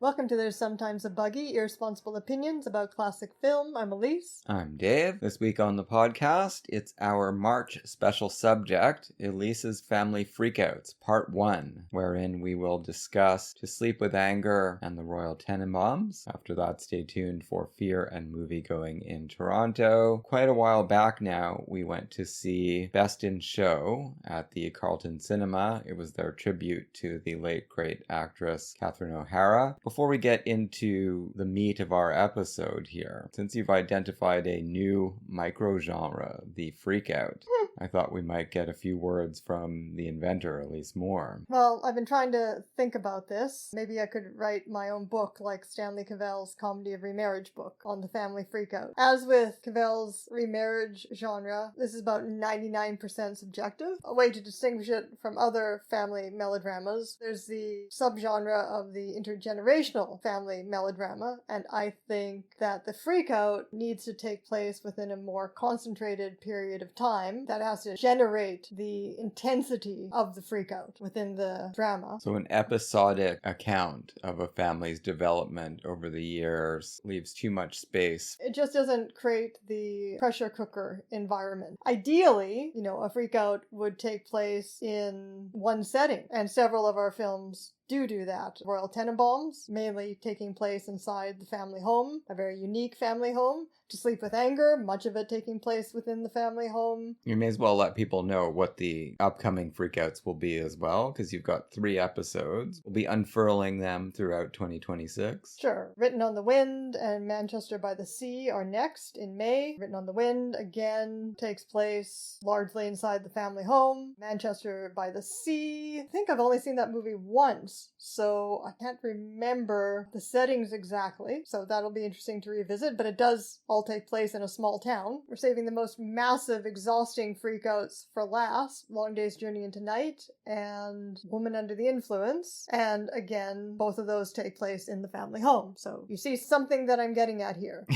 Welcome to There's Sometimes a Buggy, Irresponsible Opinions about Classic Film. I'm Elise. I'm Dave. This week on the podcast, it's our March special subject, Elise's Family Freakouts, Part 1, wherein we will discuss To Sleep with Anger and the Royal Tenenbaums. After that, stay tuned for Fear and Moviegoing in Toronto. Quite a while back now, we went to see Best in Show at the Carlton Cinema. It was their tribute to the late great actress Catherine O'Hara. Before we get into the meat of our episode here, since you've identified a new micro-genre, the freakout, I thought we might get a few words from the inventor, Elise Moore. Well, I've been trying to think about this. Maybe I could write my own book like Stanley Cavell's Comedy of Remarriage book on the family freakout. As with Cavell's remarriage genre, this is about 99% subjective. A way to distinguish it from other family melodramas, there's the subgenre of the intergenerational family melodrama, and I think that the freakout needs to take place within a more concentrated period of time that has to generate the intensity of the freakout within the drama. So an episodic account of a family's development over the years leaves too much space. It just doesn't create the pressure cooker environment. Ideally, a freakout would take place in one setting, and several of our films do that. Royal Tenenbaums, mainly taking place inside the family home, a very unique family home. To Sleep with Anger, much of it taking place within the family home. You may as well let people know what the upcoming freakouts will be as well, because you've got 3 episodes. We'll be unfurling them throughout 2026. Sure. Written on the Wind and Manchester by the Sea are next in May. Written on the Wind, again, takes place largely inside the family home. Manchester by the Sea, I think I've only seen that movie once, so I can't remember the settings exactly, so that'll be interesting to revisit, but it does all take place in a small town. We're saving the most massive, exhausting freakouts for last. Long Day's Journey into Night and Woman Under the Influence. And again, both of those take place in the family home. So you see something that I'm getting at here.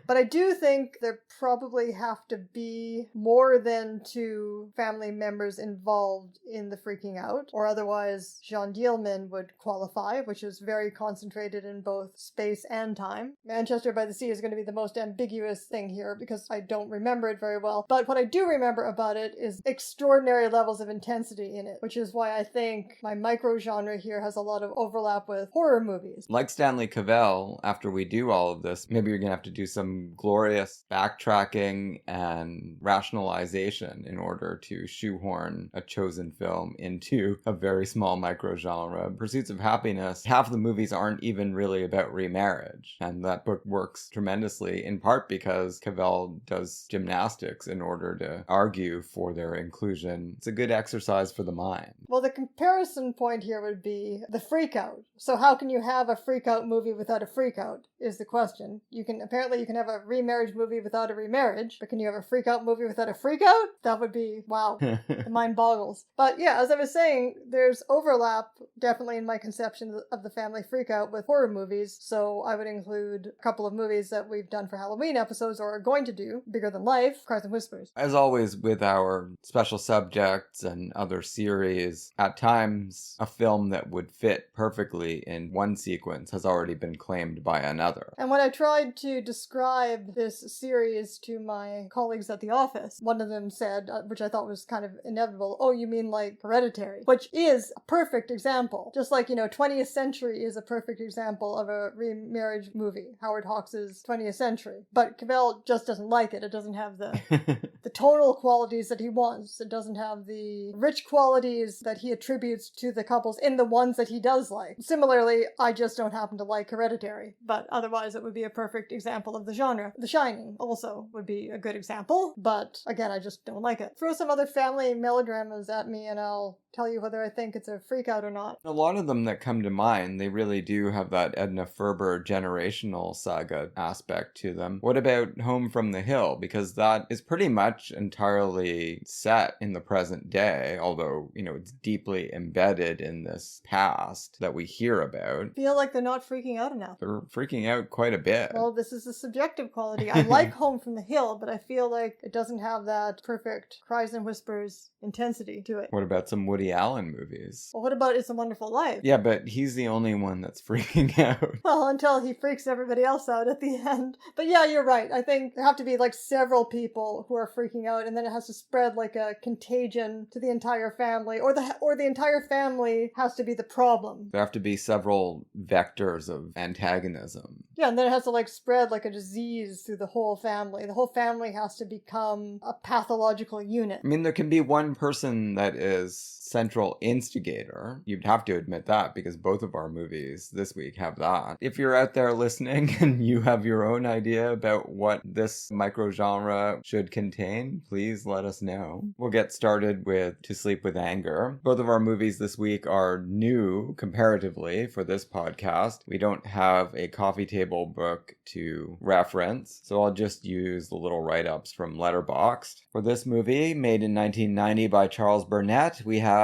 But I do think there probably have to be more than 2 family members involved in the freaking out, or otherwise Jean Dielman would qualify, which is very concentrated in both space and time. Manchester by the Sea is going to be the most ambiguous thing here because I don't remember it very well. But what I do remember about it is extraordinary levels of intensity in it, which is why I think my micro-genre here has a lot of overlap with horror movies. Like Stanley Cavell, after we do all of this, maybe you're going to have to do some glorious backtracking and rationalization in order to shoehorn a chosen film into a very small micro-genre. Pursuits of Happiness, half the movies aren't even really about remarriage, and that book works tremendously in part because Cavell does gymnastics in order to argue for their inclusion. It's a good exercise for the mind. Well, the comparison point here would be the freakout. So how can you have a freakout movie without a freakout is the question. You can have a remarriage movie without a remarriage, but can you have a freakout movie without a freakout? That would be, wow, the mind boggles. But yeah, as I was saying, there's overlap definitely in my conception of the family freakout with horror movies, so I would include a couple of movies that we've done for Halloween episodes or are going to do, Bigger Than Life, Cries and Whispers. As always with our special subjects and other series, at times a film that would fit perfectly in one sequence has already been claimed by another. And when I tried to describe this series to my colleagues at the office, one of them said, which I thought was kind of inevitable, oh, you mean like Hereditary, which is a perfect example. Just like, 20th Century is a perfect example of a remarriage movie, Howard Hawks' 20th Century. But Cavell just doesn't like it. It doesn't have the tonal qualities that he wants. It doesn't have the rich qualities that he attributes to the couples in the ones that he does like. Similarly, I just don't happen to like Hereditary, but otherwise it would be a perfect example of the genre. The Shining also would be a good example, but again, I just don't like it. Throw some other family melodramas at me and I'll tell you whether I think it's a freak out or not. A lot of them that come to mind, they really do have that Edna Ferber generational saga aspect to them. What about Home from the Hill? Because that is pretty much entirely set in the present day, although, it's deeply embedded in this past that we hear about. I feel like they're not freaking out enough. They're freaking out quite a bit. Well, this is a subjective quality. I like Home from the Hill, but I feel like it doesn't have that perfect cries and whispers intensity to it. What about some Woody Allen movies? Well, what about It's a Wonderful Life? Yeah, but he's the only one that's freaking out. Well, until he freaks everybody else out at the end. But yeah, you're right. I think there have to be like several people who are freaking out, and then it has to spread like a contagion to the entire family, or the entire family has to be the problem. There have to be several vectors of antagonism. Yeah, and then it has to like spread like a disease through the whole family. The whole family has to become a pathological unit. I mean, there can be one person that is central instigator. You'd have to admit that, because both of our movies this week have that. If you're out there listening and you have your own idea about what this microgenre should contain, please let us know. We'll get started with To Sleep with Anger. Both of our movies this week are new comparatively for this podcast. We don't have a coffee table book to reference, so I'll just use the little write-ups from Letterboxd. For this movie, made in 1990 by Charles Burnett, we have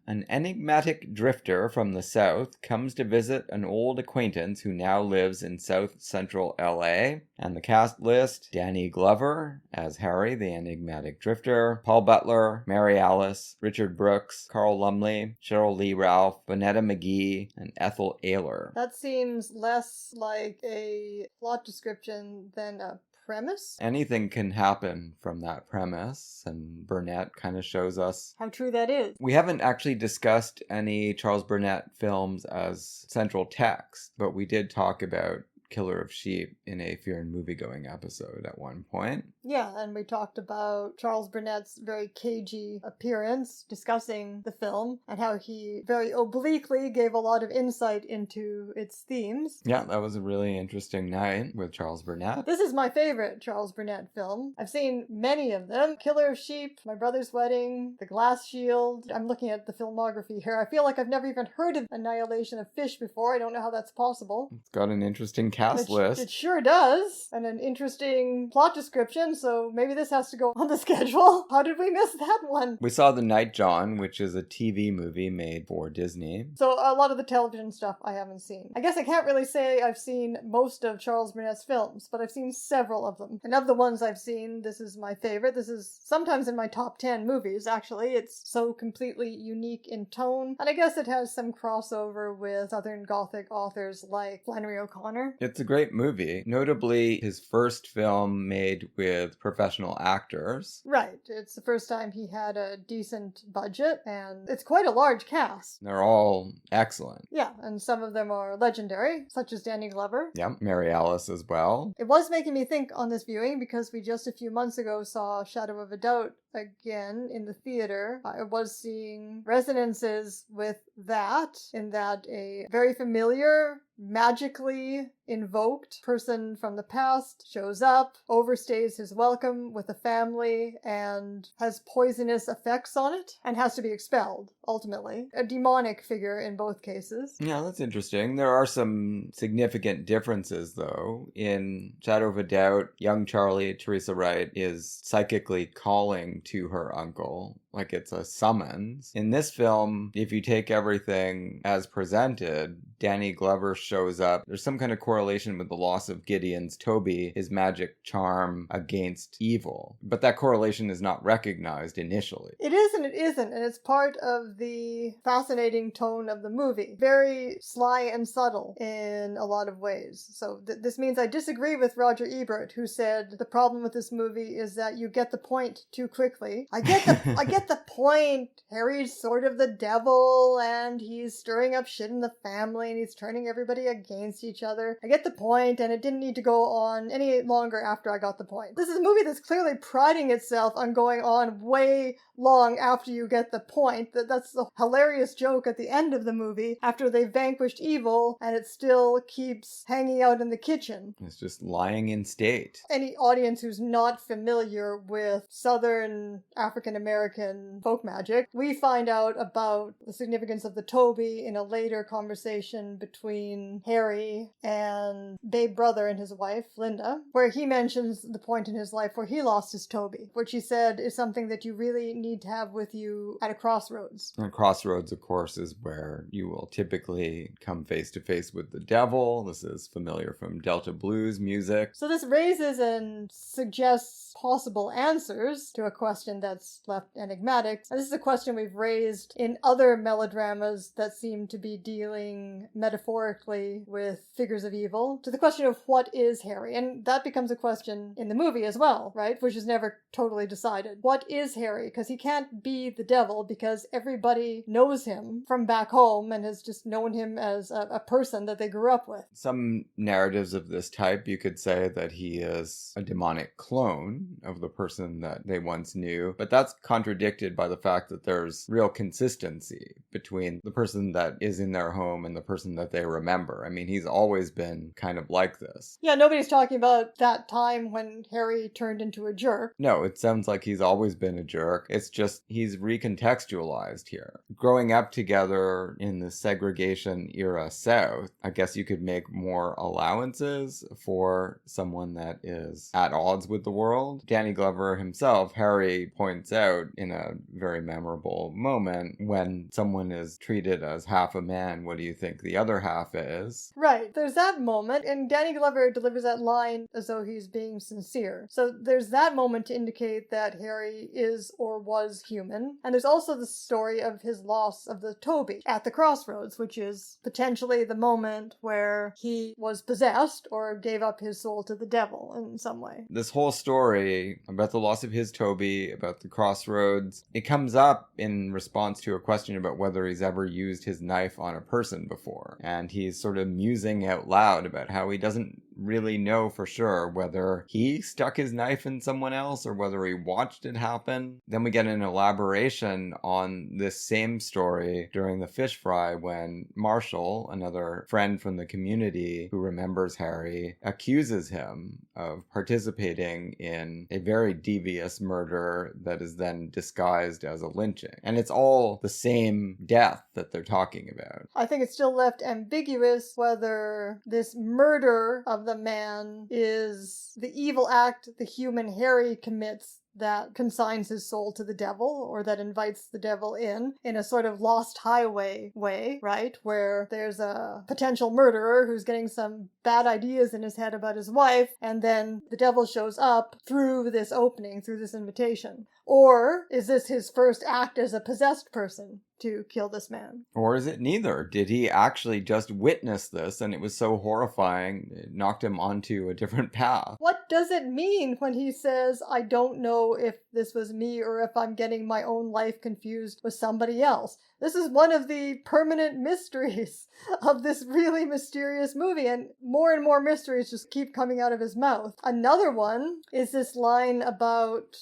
an enigmatic drifter from the South comes to visit an old acquaintance who now lives in South Central LA. And the cast list: Danny Glover as Harry, the enigmatic drifter, Paul Butler, Mary Alice, Richard Brooks, Carl Lumley, Cheryl Lee Ralph, Bonetta McGee, and Ethel Ayler. That seems less like a plot description than a premise. Anything can happen from that premise, and Burnett kind of shows us how true that is. We haven't actually discussed any Charles Burnett films as central text, but we did talk about Killer of Sheep in a Fear and Moviegoing episode at one point. Yeah, and we talked about Charles Burnett's very cagey appearance, discussing the film, and how he very obliquely gave a lot of insight into its themes. Yeah, that was a really interesting night with Charles Burnett. This is my favorite Charles Burnett film. I've seen many of them. Killer of Sheep, My Brother's Wedding, The Glass Shield. I'm looking at the filmography here. I feel like I've never even heard of Annihilation of Fish before. I don't know how that's possible. It's got an interesting cast list. It sure does. And an interesting plot description, so maybe this has to go on the schedule. How did we miss that one? We saw The Night John, which is a TV movie made for Disney. So a lot of the television stuff I haven't seen. I guess I can't really say I've seen most of Charles Burnett's films, but I've seen several of them. And of the ones I've seen, this is my favorite. This is sometimes in my top 10 movies, actually. It's so completely unique in tone. And I guess it has some crossover with Southern Gothic authors like Flannery O'Connor. It's a great movie. Notably, his first film made with professional actors. Right. It's the first time he had a decent budget, and it's quite a large cast. They're all excellent. Yeah, and some of them are legendary, such as Danny Glover. Yeah, Mary Alice as well. It was making me think on this viewing, because we just a few months ago saw Shadow of a Doubt again in the theater. I was seeing resonances with that, in that a very familiar, magically invoked person from the past shows up, overstays his welcome with the family, and has poisonous effects on it, and has to be expelled, ultimately. A demonic figure in both cases. Yeah, that's interesting. There are some significant differences, though. In Shadow of a Doubt, young Charlie, Teresa Wright, is psychically calling to her uncle, like it's a summons. In this film, if you take everything as presented, Danny Glover shows up. There's some kind of correlation with the loss of Gideon's Toby, his magic charm against evil. But that correlation is not recognized initially. It is and it isn't, and it's part of the fascinating tone of the movie. Very sly and subtle in a lot of ways. So this means I disagree with Roger Ebert, who said the problem with this movie is that you get the point too quickly. I get the point. Harry's sort of the devil, and he's stirring up shit in the family, and he's turning everybody against each other. I get the point, and it didn't need to go on any longer after I got the point. This is a movie that's clearly priding itself on going on way long after you get the point. That's that's a hilarious joke at the end of the movie after they've vanquished evil and it still keeps hanging out in the kitchen. It's just lying in state. Any audience who's not familiar with Southern African American folk magic, we find out about the significance of the Toby in a later conversation between Harry and Babe Brother and his wife, Linda, where he mentions the point in his life where he lost his Toby, which he said is something that you really need to have with you at a crossroads. And crossroads, of course, is where you will typically come face to face with the devil. This is familiar from Delta blues music. So this raises and suggests possible answers to a question that's left enigmatic. And this is a question we've raised in other melodramas that seem to be dealing metaphorically with figures of evil, to the question of what is Harry? And that becomes a question in the movie as well, right? Which is never totally decided. What is Harry? Because he can't be the devil because everybody knows him from back home and has just known him as a person that they grew up with. Some narratives of this type, you could say that he is a demonic clone of the person that they once knew, but that's contradicted by the fact that there's real consistency between the person that is in their home and the person that they remember. I mean, he's always been kind of like this. Yeah, nobody's talking about that time when Harry turned into a jerk. No, it sounds like he's always been a jerk. It's just he's recontextualized here. Growing up together in the segregation era South, I guess you could make more allowances for someone that is at odds with the world. Danny Glover himself, Harry, points out in a very memorable moment, when someone is treated as half a man, what do you think the other half is? Right, there's that moment, and Danny Glover delivers that line as though he's being sincere. So there's that moment to indicate that Harry is or was human. And there's also the story of his loss of the Toby at the crossroads, which is potentially the moment where he was possessed or gave up his soul to the devil in some way. This whole story about the loss of his Toby, about the crossroads, it comes up in response to a question about whether he's ever used his knife on a person before. And he's sort of musing out loud about how he doesn't really know for sure whether he stuck his knife in someone else or whether he watched it happen. Then we get an elaboration on this same story during the fish fry when Marshall, another friend from the community who remembers Harry, accuses him of participating in a very devious murder that is then disguised as a lynching. And it's all the same death that they're talking about. I think it's still left ambiguous whether this murder of the man is the evil act the human Harry commits that consigns his soul to the devil, or that invites the devil in a sort of lost highway way, right? Where there's a potential murderer who's getting some bad ideas in his head about his wife, and then the devil shows up through this opening, through this invitation. Or is this his first act as a possessed person to kill this man? Or is it neither? Did he actually just witness this and it was so horrifying it knocked him onto a different path? What does it mean when he says, I don't know if this was me or if I'm getting my own life confused with somebody else? This is one of the permanent mysteries of this really mysterious movie, and more mysteries just keep coming out of his mouth. Another one is this line about,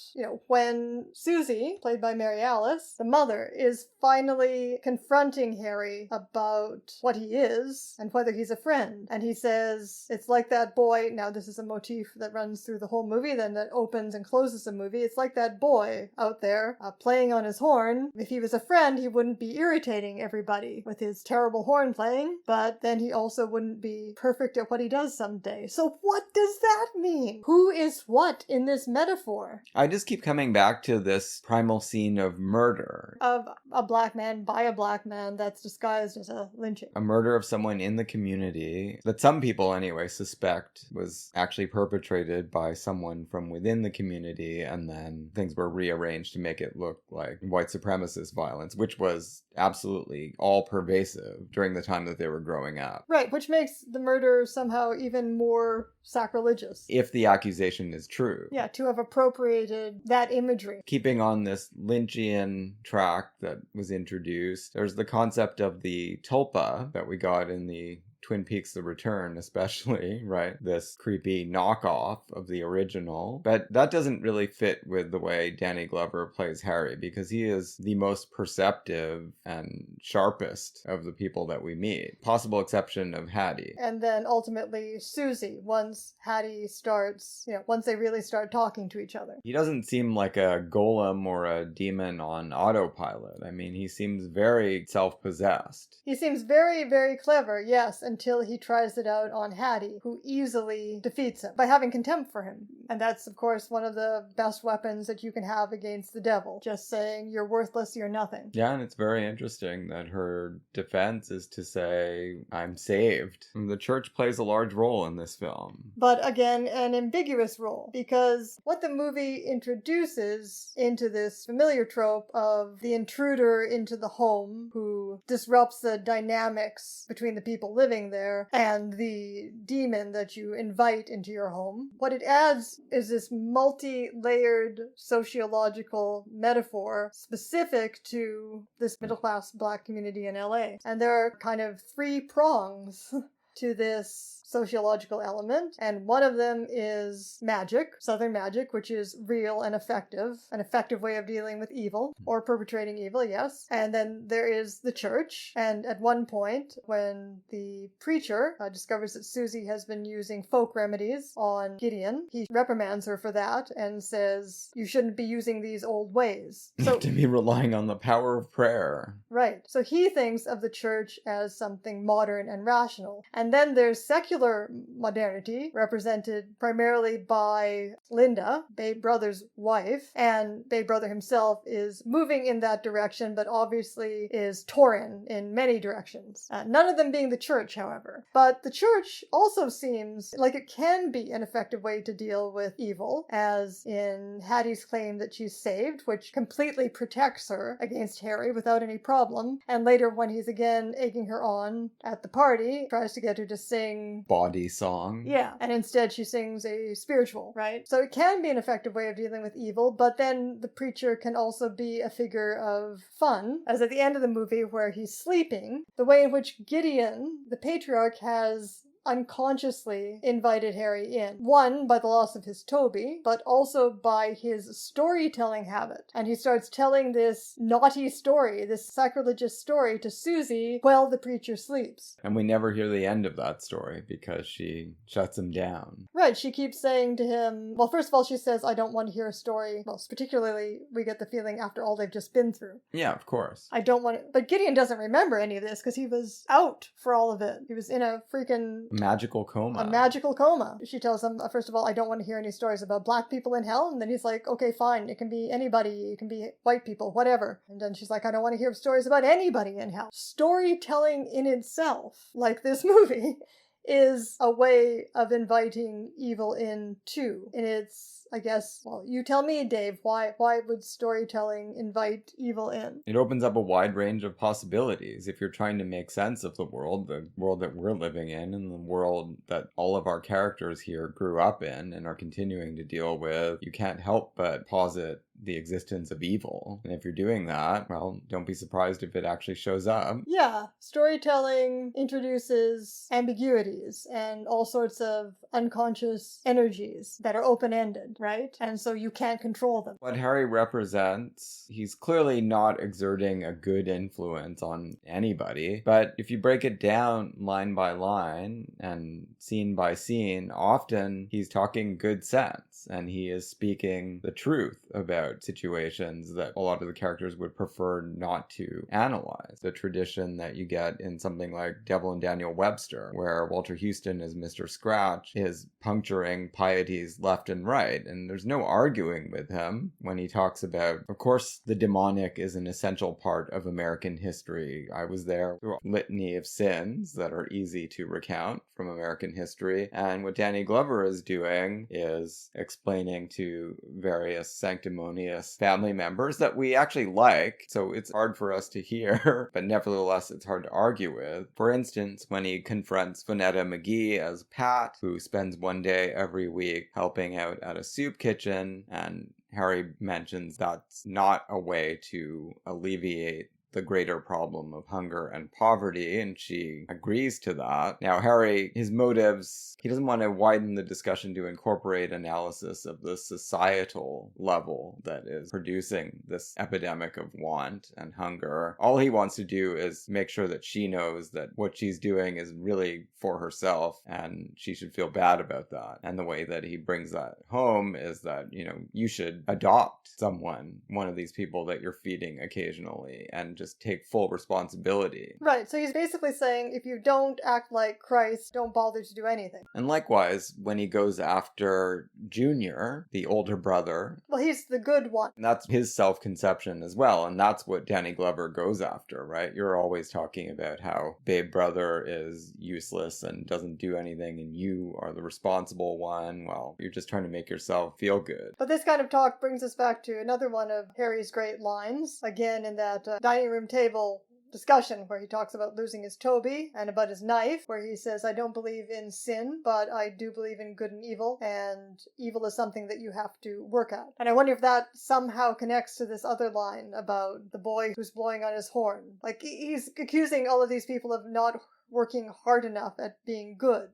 when Susie, played by Mary Alice, the mother, is finally confronting Harry about what he is and whether he's a friend. And he says, it's like that boy, now this is a motif that runs through the whole movie, then that opens and closes the movie. It's like that boy out there playing on his horn. If he was a friend, he wouldn't be irritating everybody with his terrible horn playing, but then he also wouldn't be perfect at what he does someday. So what does that mean? Who is what in this metaphor? I just keep coming back to this primal scene of murder. Of a black man by a black man that's disguised as a lynching. A murder of someone in the community that some people anyway suspect was actually perpetrated by someone from within the community, and then things were rearranged to make it look like white supremacist violence, which was absolutely all pervasive during the time that they were growing up. Right, which makes the murder somehow even more sacrilegious. If the accusation is true. Yeah, to have appropriated that imagery. Keeping on this Lynchian track that was introduced, there's the concept of the tulpa that we got in the Twin Peaks The Return especially, right? This creepy knockoff of the original. But that doesn't really fit with the way Danny Glover plays Harry, because he is the most perceptive and sharpest of the people that we meet. Possible exception of Hattie. And then ultimately Susie, once Hattie starts, once they really start talking to each other. He doesn't seem like a golem or a demon on autopilot. I mean, he seems very self-possessed. He seems very, very clever, yes, until he tries it out on Hattie, who easily defeats him by having contempt for him. And that's, of course, one of the best weapons that you can have against the devil. Just saying, you're worthless, you're nothing. Yeah, and it's very interesting that her defense is to say, I'm saved. And the church plays a large role in this film. But again, an ambiguous role, because what the movie introduces into this familiar trope of the intruder into the home who disrupts the dynamics between the people living there and the demon that you invite into your home, what it adds is this multi-layered sociological metaphor specific to this middle-class Black community in LA. And there are kind of three prongs to this sociological element, and one of them is magic, Southern magic, which is real and an effective way of dealing with evil, or perpetrating evil, yes. And then there is the church, and at one point, when the preacher discovers that Susie has been using folk remedies on Gideon, he reprimands her for that and says, you shouldn't be using these old ways. So to be relying on the power of prayer. Right. So he thinks of the church as something modern and rational. And then there's secular modernity, represented primarily by Linda, Babe Brother's wife, and Babe Brother himself is moving in that direction, but obviously is torn in many directions. None of them being the church, however. But the church also seems like it can be an effective way to deal with evil, as in Hattie's claim that she's saved, which completely protects her against Harry without any problem. And later, when he's again egging her on at the party, tries to get her to sing body song. Yeah, and instead she sings a spiritual, right? So it can be an effective way of dealing with evil, but then the preacher can also be a figure of fun, as at the end of the movie where he's sleeping, the way in which Gideon, the patriarch, has unconsciously invited Harry in. One, by the loss of his Toby, but also by his storytelling habit. And he starts telling this naughty story, this sacrilegious story to Susie while the preacher sleeps. And we never hear the end of that story because she shuts him down. Right, she keeps saying to him, well, first of all, she says, I don't want to hear a story. Well, particularly, we get the feeling after all they've just been through. Yeah, of course. I don't want it. But Gideon doesn't remember any of this because he was out for all of it. He was in a freaking magical coma. A magical coma. She tells him, first of all, I don't want to hear any stories about black people in hell. And then he's like, okay, fine. It can be anybody. It can be white people, whatever. And then she's like, I don't want to hear stories about anybody in hell. Storytelling in itself, like this movie, is a way of inviting evil in too. And it's, I guess, well, you tell me, Dave, why would storytelling invite evil in? It opens up a wide range of possibilities. If you're trying to make sense of the world that we're living in, and the world that all of our characters here grew up in and are continuing to deal with, you can't help but posit the existence of evil. And if you're doing that, well, don't be surprised if it actually shows up. Yeah, storytelling introduces ambiguities and all sorts of unconscious energies that are open-ended, right? And so you can't control them. What Harry represents, he's clearly not exerting a good influence on anybody, but if you break it down line by line and scene by scene, often he's talking good sense and he is speaking the truth about situations that a lot of the characters would prefer not to analyze. The tradition that you get in something like Devil and Daniel Webster, where Walter Houston as Mr. Scratch is puncturing pieties left and right, and there's no arguing with him when he talks about, of course, the demonic is an essential part of American history. I was there through a litany of sins that are easy to recount from American history, and what Danny Glover is doing is explaining to various sanctimonious family members that we actually like, so it's hard for us to hear, but nevertheless it's hard to argue with. For instance, when he confronts Vonetta McGee as Pat, who spends one day every week helping out at a soup kitchen, and Harry mentions that's not a way to alleviate the greater problem of hunger and poverty, and she agrees to that. Now, Harry, his motives, he doesn't want to widen the discussion to incorporate analysis of the societal level that is producing this epidemic of want and hunger. All he wants to do is make sure that she knows that what she's doing is really for herself, and she should feel bad about that. And the way that he brings that home is that, you should adopt someone, one of these people that you're feeding occasionally, and just take full responsibility. Right, so he's basically saying, if you don't act like Christ, don't bother to do anything. And likewise, when he goes after Junior, the older brother, well, he's the good one. That's his self-conception as well, and that's what Danny Glover goes after, right? You're always talking about how Babe Brother is useless and doesn't do anything, and you are the responsible one. Well, you're just trying to make yourself feel good. But this kind of talk brings us back to another one of Harry's great lines, again in that dining room table discussion where he talks about losing his Toby, and about his knife, where he says, I don't believe in sin, but I do believe in good and evil is something that you have to work at. And I wonder if that somehow connects to this other line about the boy who's blowing on his horn. Like, he's accusing all of these people of not working hard enough at being good.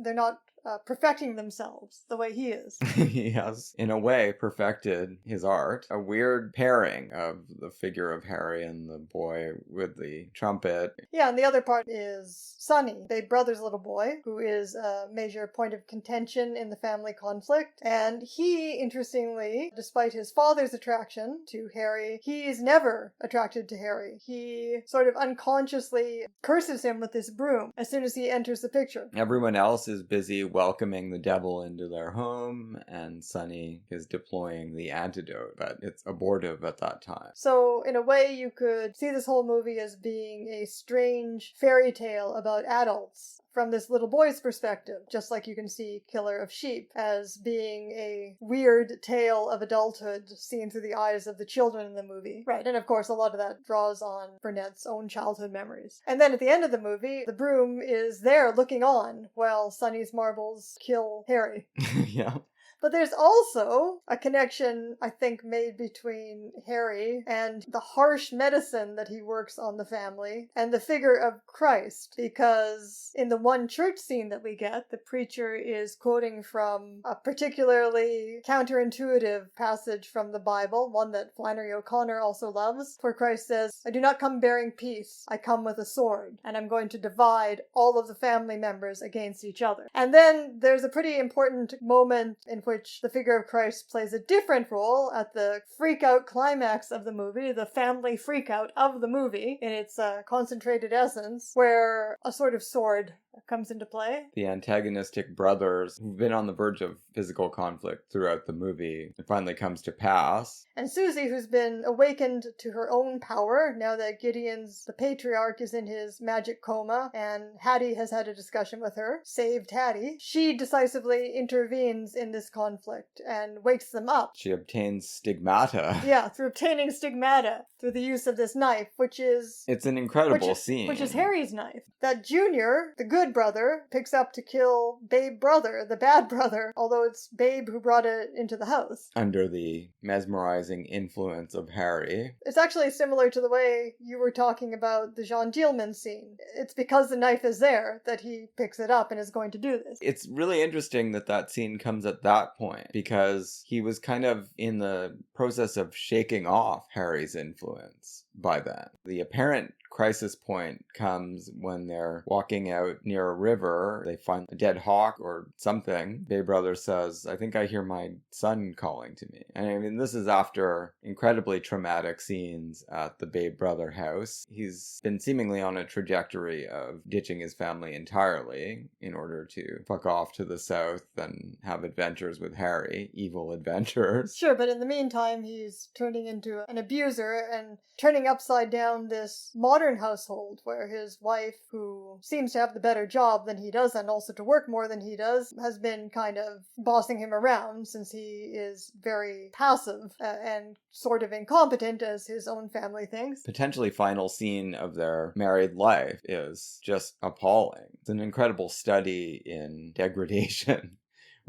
They're not perfecting themselves the way he is. He has, in a way, perfected his art. A weird pairing of the figure of Harry and the boy with the trumpet. Yeah, and the other part is Sonny, Babe Brother's little boy, who is a major point of contention in the family conflict. And he, interestingly, despite his father's attraction to Harry, he's never attracted to Harry. He sort of unconsciously curses him with this broom as soon as he enters the picture. Everyone else is busy welcoming the devil into their home, and Sonny is deploying the antidote, but it's abortive at that time. So, in a way, you could see this whole movie as being a strange fairy tale about adults from this little boy's perspective, just like you can see Killer of Sheep as being a weird tale of adulthood seen through the eyes of the children in the movie. Right, and of course a lot of that draws on Burnett's own childhood memories. And then at the end of the movie, the broom is there looking on while Sonny's marbles kill Harry. Yeah. But there's also a connection, I think, made between Harry and the harsh medicine that he works on the family and the figure of Christ, because in the one church scene that we get, the preacher is quoting from a particularly counterintuitive passage from the Bible, one that Flannery O'Connor also loves, where Christ says, I do not come bearing peace, I come with a sword, and I'm going to divide all of the family members against each other. And then there's a pretty important moment in which the figure of Christ plays a different role at the freak-out climax of the movie, the family freak-out of the movie, in its concentrated essence, where a sort of sword comes into play. The antagonistic brothers who've been on the verge of physical conflict throughout the movie, it finally comes to pass. And Susie, who's been awakened to her own power now that Gideon's, the patriarch, is in his magic coma, and Hattie has had a discussion with her, saved Hattie, she decisively intervenes in this conflict and wakes them up. She obtains stigmata. Yeah, through obtaining stigmata, through the use of this knife, which is... It's an incredible scene. Which is Harry's knife. That Junior, the good brother, picks up to kill Babe Brother, the bad brother, although it's Babe who brought it into the house. Under the mesmerizing influence of Harry. It's actually similar to the way you were talking about the Jean Dielman scene. It's because the knife is there that he picks it up and is going to do this. It's really interesting that that scene comes at that point, because he was kind of in the process of shaking off Harry's influence by then. The apparent crisis point comes when they're walking out near a river. They find a dead hawk or something. Babe Brother says, I think I hear my son calling to me. And I mean, this is after incredibly traumatic scenes at the Babe Brother house. He's been seemingly on a trajectory of ditching his family entirely in order to fuck off to the south and have adventures with Harry, evil adventures. Sure, but in the meantime, he's turning into an abuser and turning upside down this modern household where his wife, who seems to have the better job than he does and also to work more than he does, has been kind of bossing him around since he is very passive and sort of incompetent, as his own family thinks. Potentially final scene of their married life is just appalling. It's an incredible study in degradation.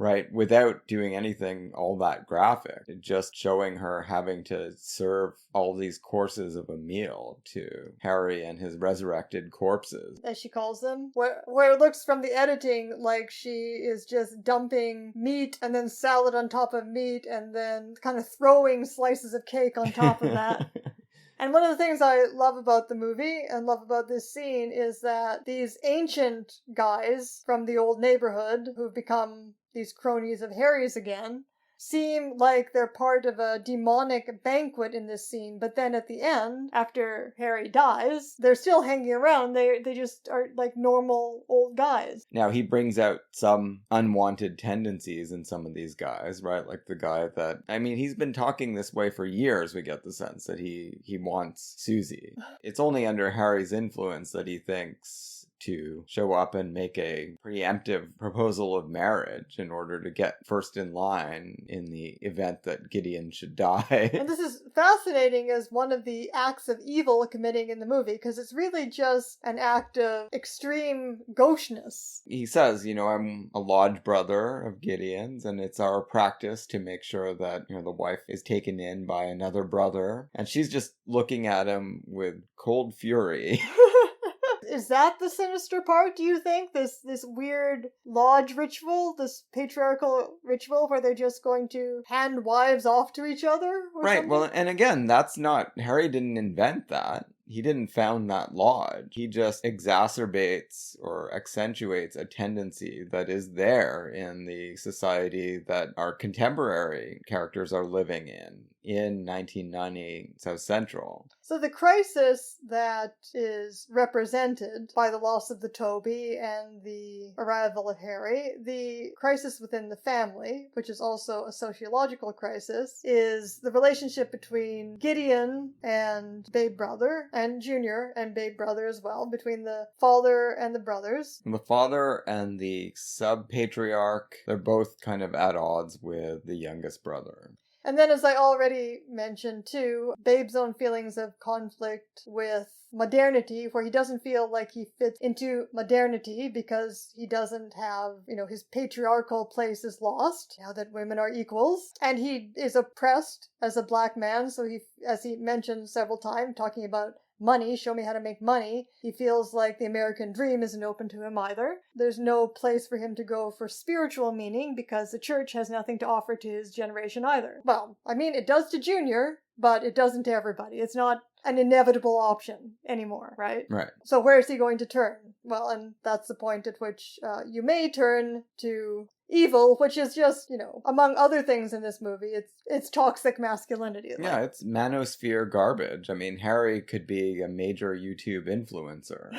right, without doing anything all that graphic. Just showing her having to serve all these courses of a meal to Harry and his resurrected corpses. As she calls them, where it looks from the editing like she is just dumping meat and then salad on top of meat and then kind of throwing slices of cake on top of that. And one of the things I love about the movie and love about this scene is that these ancient guys from the old neighborhood who've become these cronies of Harry's again seem like they're part of a demonic banquet in this scene, but then at the end, after Harry dies, they're still hanging around. They just are like normal old guys. Now, he brings out some unwanted tendencies in some of these guys, right? Like the guy that, I mean, he's been talking this way for years. We get the sense that he wants Susie. It's only under Harry's influence that he thinks to show up and make a preemptive proposal of marriage in order to get first in line in the event that Gideon should die. And this is fascinating as one of the acts of evil committing in the movie, because it's really just an act of extreme gaucheness. He says, I'm a lodge brother of Gideon's, and it's our practice to make sure that, the wife is taken in by another brother. And she's just looking at him with cold fury. Is that the sinister part, do you think? This weird lodge ritual, this patriarchal ritual where they're just going to hand wives off to each other? Right, something? Well, and again, Harry didn't invent that. He didn't found that lodge. He just exacerbates or accentuates a tendency that is there in the society that our contemporary characters are living in 1990 South Central. So the crisis that is represented by the loss of the Toby and the arrival of Harry, the crisis within the family, which is also a sociological crisis, is the relationship between Gideon and Babe Brother, and Junior and Babe Brother as well, between the father and the brothers. The father and the sub-patriarch, they're both kind of at odds with the youngest brother. And then, as I already mentioned too, Babe's own feelings of conflict with modernity, where he doesn't feel like he fits into modernity because he doesn't have, his patriarchal place is lost now that women are equals. And he is oppressed as a black man, so he, as he mentioned several times, talking about money, show me how to make money. He feels like the American dream isn't open to him either. There's no place for him to go for spiritual meaning because the church has nothing to offer to his generation either. Well, I mean, it does to Junior, but it doesn't to everybody. It's not an inevitable option anymore, right? Right. So where is he going to turn? Well, and that's the point at which you may turn to evil, which is just, among other things in this movie, it's toxic masculinity. Yeah, it's manosphere garbage. I mean, Harry could be a major YouTube influencer.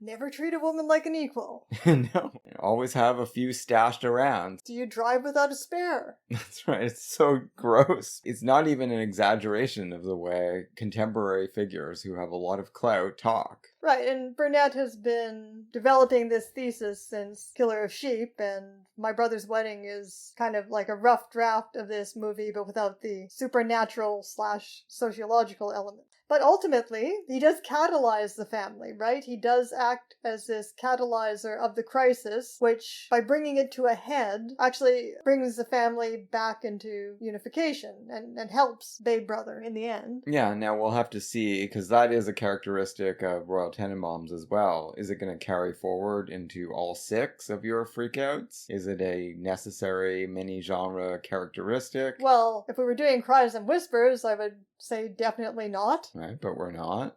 Never treat a woman like an equal. No. Always have a few stashed around. Do you drive without a spare? That's right. It's so gross. It's not even an exaggeration of the way contemporary figures who have a lot of clout talk. Right, and Burnett has been developing this thesis since Killer of Sheep, and My Brother's Wedding is kind of like a rough draft of this movie, but without the supernatural/sociological element. But ultimately, he does catalyze the family, right? He does act as this catalyzer of the crisis, which, by bringing it to a head, actually brings the family back into unification and helps Babe Brother in the end. Yeah, now we'll have to see, because that is a characteristic of Royal Tenenbaums as well. Is it going to carry forward into all 6 of your freakouts? Is it a necessary mini-genre characteristic? Well, if we were doing Cries and Whispers, I would say definitely not. Right, but we're not.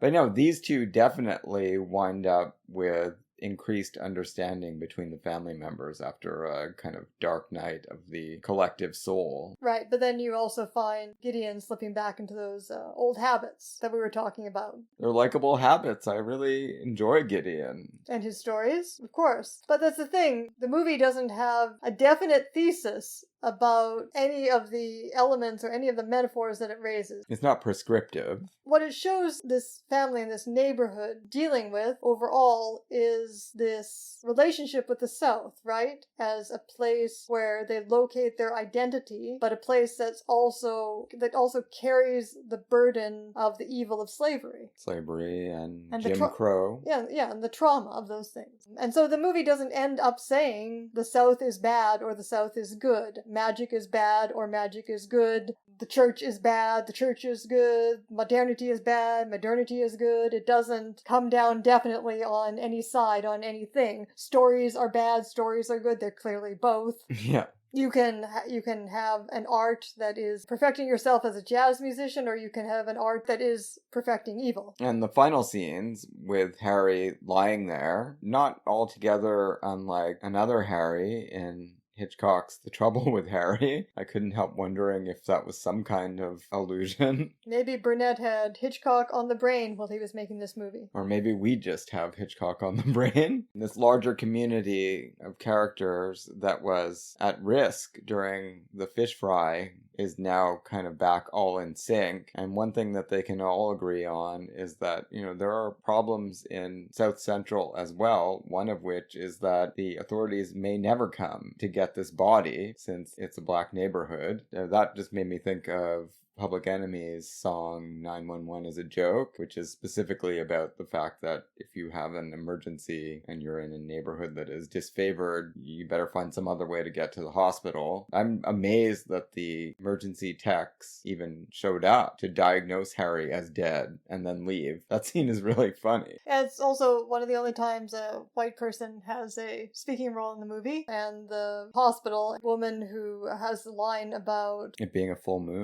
But no, these two definitely wind up with increased understanding between the family members after a kind of dark night of the collective soul. Right, but then you also find Gideon slipping back into those old habits that we were talking about. They're likable habits. I really enjoy Gideon. And his stories, of course. But that's the thing, the movie doesn't have a definite thesis about any of the elements or any of the metaphors that it raises. It's not prescriptive. What it shows this family and this neighborhood dealing with overall is this relationship with the South, right? As a place where they locate their identity, but a place that also carries the burden of the evil of slavery. Slavery and And Jim Crow. Yeah, and the trauma of those things. And so the movie doesn't end up saying the South is bad or the South is good. Magic is bad or magic is good. The church is bad, the church is good. Modernity is bad, modernity is good. It doesn't come down definitely on any side, on anything. Stories are bad, stories are good. They're clearly both. Yeah. You can have an art that is perfecting yourself as a jazz musician, or you can have an art that is perfecting evil. And the final scenes with Harry lying there, not altogether unlike another Harry in Hitchcock's The Trouble with Harry. I couldn't help wondering if that was some kind of allusion. Maybe Burnett had Hitchcock on the brain while he was making this movie. Or maybe we just have Hitchcock on the brain. This larger community of characters that was at risk during the fish fry is now kind of back all in sync. And one thing that they can all agree on is that, there are problems in South Central as well, one of which is that the authorities may never come to get this body since it's a black neighborhood. That just made me think of Public Enemy's song 911 is a joke, which is specifically about the fact that if you have an emergency and you're in a neighborhood that is disfavored, you better find some other way to get to the hospital. I'm amazed that the emergency techs even showed up to diagnose Harry as dead and then leave. That scene is really funny. And it's also one of the only times a white person has a speaking role in the movie. And the hospital woman who has the line about it being a full moon.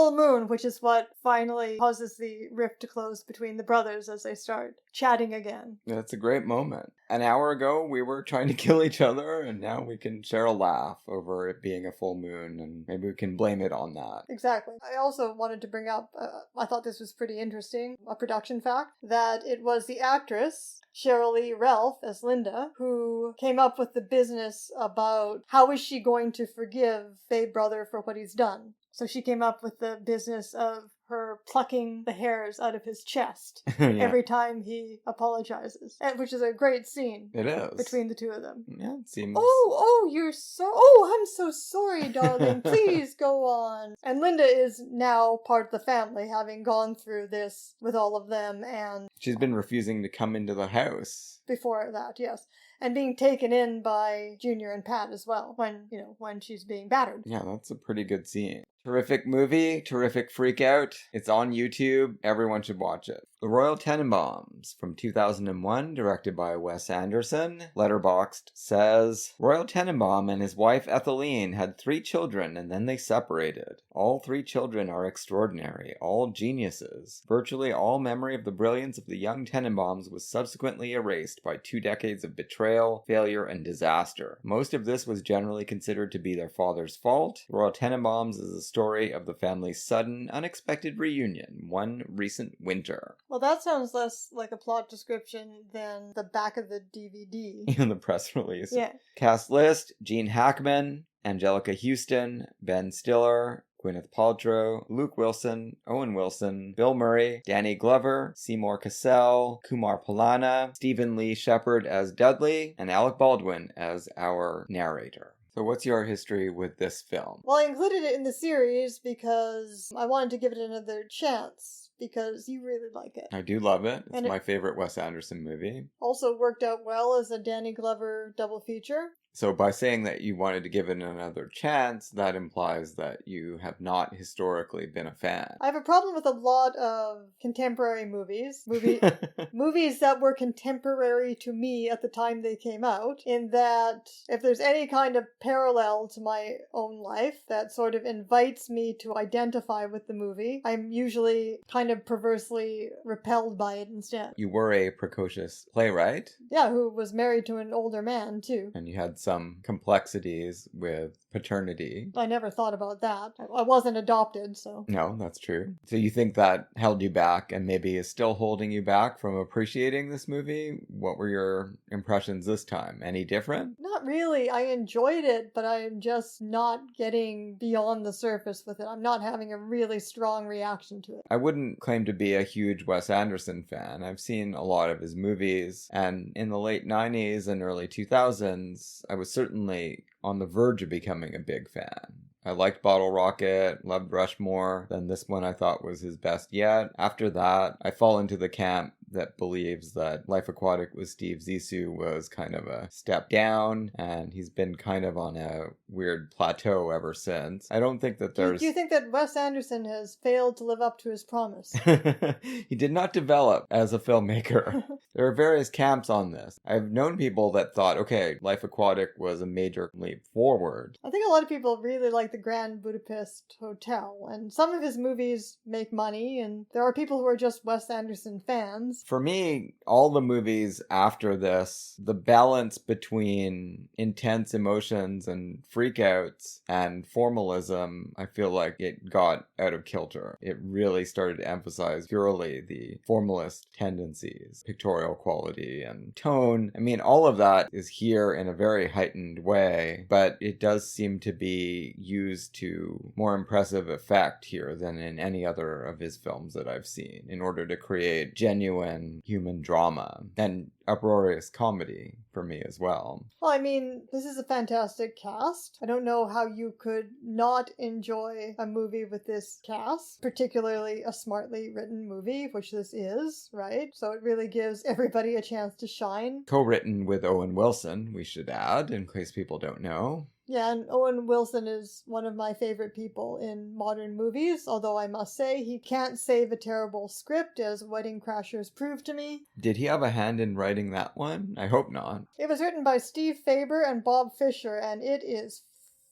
Moon, which is what finally causes the rift to close between the brothers as they start chatting again. That's a great moment. An hour ago, we were trying to kill each other, and now we can share a laugh over it being a full moon, and maybe we can blame it on that. Exactly. I also wanted to bring up, I thought this was pretty interesting, a production fact, that it was the actress Cheryl Lee Ralph as Linda, who came up with the business about how is she going to forgive Babe Brother for what he's done. So she came up with the business of her plucking the hairs out of his chest every time he apologizes, which is a great scene. It is. Between the two of them. Yeah, it seems... I'm so sorry, darling. Please go on. And Linda is now part of the family, having gone through this with all of them, and... she's been refusing to come into the house. Before that, yes. And being taken in by Junior and Pat as well, when she's being battered. Yeah, that's a pretty good scene. Terrific movie, terrific freak out. It's on YouTube. Everyone should watch it. The Royal Tenenbaums from 2001, directed by Wes Anderson. Letterboxd says, Royal Tenenbaum and his wife Ethelene had 3 children and then they separated. All 3 children are extraordinary, all geniuses. Virtually all memory of the brilliance of the young Tenenbaums was subsequently erased by 2 decades of betrayal, failure, and disaster. Most of this was generally considered to be their father's fault. The Royal Tenenbaums is a story of the family's sudden, unexpected reunion one recent winter. Well, that sounds less like a plot description than the back of the DVD. In the press release. Yeah. Cast list, Gene Hackman, Angelica Houston, Ben Stiller, Gwyneth Paltrow, Luke Wilson, Owen Wilson, Bill Murray, Danny Glover, Seymour Cassell, Kumar Pallana, Stephen Lee Shepherd as Dudley, and Alec Baldwin as our narrator. So what's your history with this film? Well, I included it in the series because I wanted to give it another chance, because you really like it. I do love it. It's and my favorite Wes Anderson movie. Also worked out well as a Danny Glover double feature. So by saying that you wanted to give it another chance, that implies that you have not historically been a fan. I have a problem with a lot of contemporary movies. Movies that were contemporary to me at the time they came out, in that if there's any kind of parallel to my own life that sort of invites me to identify with the movie, I'm usually kind of perversely repelled by it instead. You were a precocious playwright. Yeah, who was married to an older man, too. And you had some complexities with paternity. I never thought about that. I wasn't adopted, so. No, that's true. So you think that held you back and maybe is still holding you back from appreciating this movie? What were your impressions this time? Any different? Not really. I enjoyed it, but I'm just not getting beyond the surface with it. I'm not having a really strong reaction to it. I wouldn't claim to be a huge Wes Anderson fan. I've seen a lot of his movies, and in the late 90s and early 2000s, I was certainly on the verge of becoming a big fan. I liked Bottle Rocket, loved Rushmore, then this one I thought was his best yet. After that, I fall into the camp that believes that Life Aquatic with Steve Zissou was kind of a step down, and he's been kind of on a weird plateau ever since. I don't think that there's... Do you think that Wes Anderson has failed to live up to his promise? He did not develop as a filmmaker. There are various camps on this. I've known people that thought, okay, Life Aquatic was a major leap forward. I think a lot of people really like the Grand Budapest Hotel, and some of his movies make money, and there are people who are just Wes Anderson fans. For me, all the movies after this, the balance between intense emotions and freakouts and formalism, I feel like it got out of kilter. It really started to emphasize purely the formalist tendencies, pictorial quality and tone. I mean, all of that is here in a very heightened way, but it does seem to be used to more impressive effect here than in any other of his films that I've seen in order to create genuine human drama and uproarious comedy for me as well. Well, I mean, this is a fantastic cast. I don't know how you could not enjoy a movie with this cast, particularly a smartly written movie, which this is, right? So it really gives everybody a chance to shine. Co-written with Owen Wilson, we should add, in case people don't know. Yeah, and Owen Wilson is one of my favorite people in modern movies, although I must say he can't save a terrible script, as Wedding Crashers proved to me. Did he have a hand in writing that one? I hope not. It was written by Steve Faber and Bob Fisher, and it is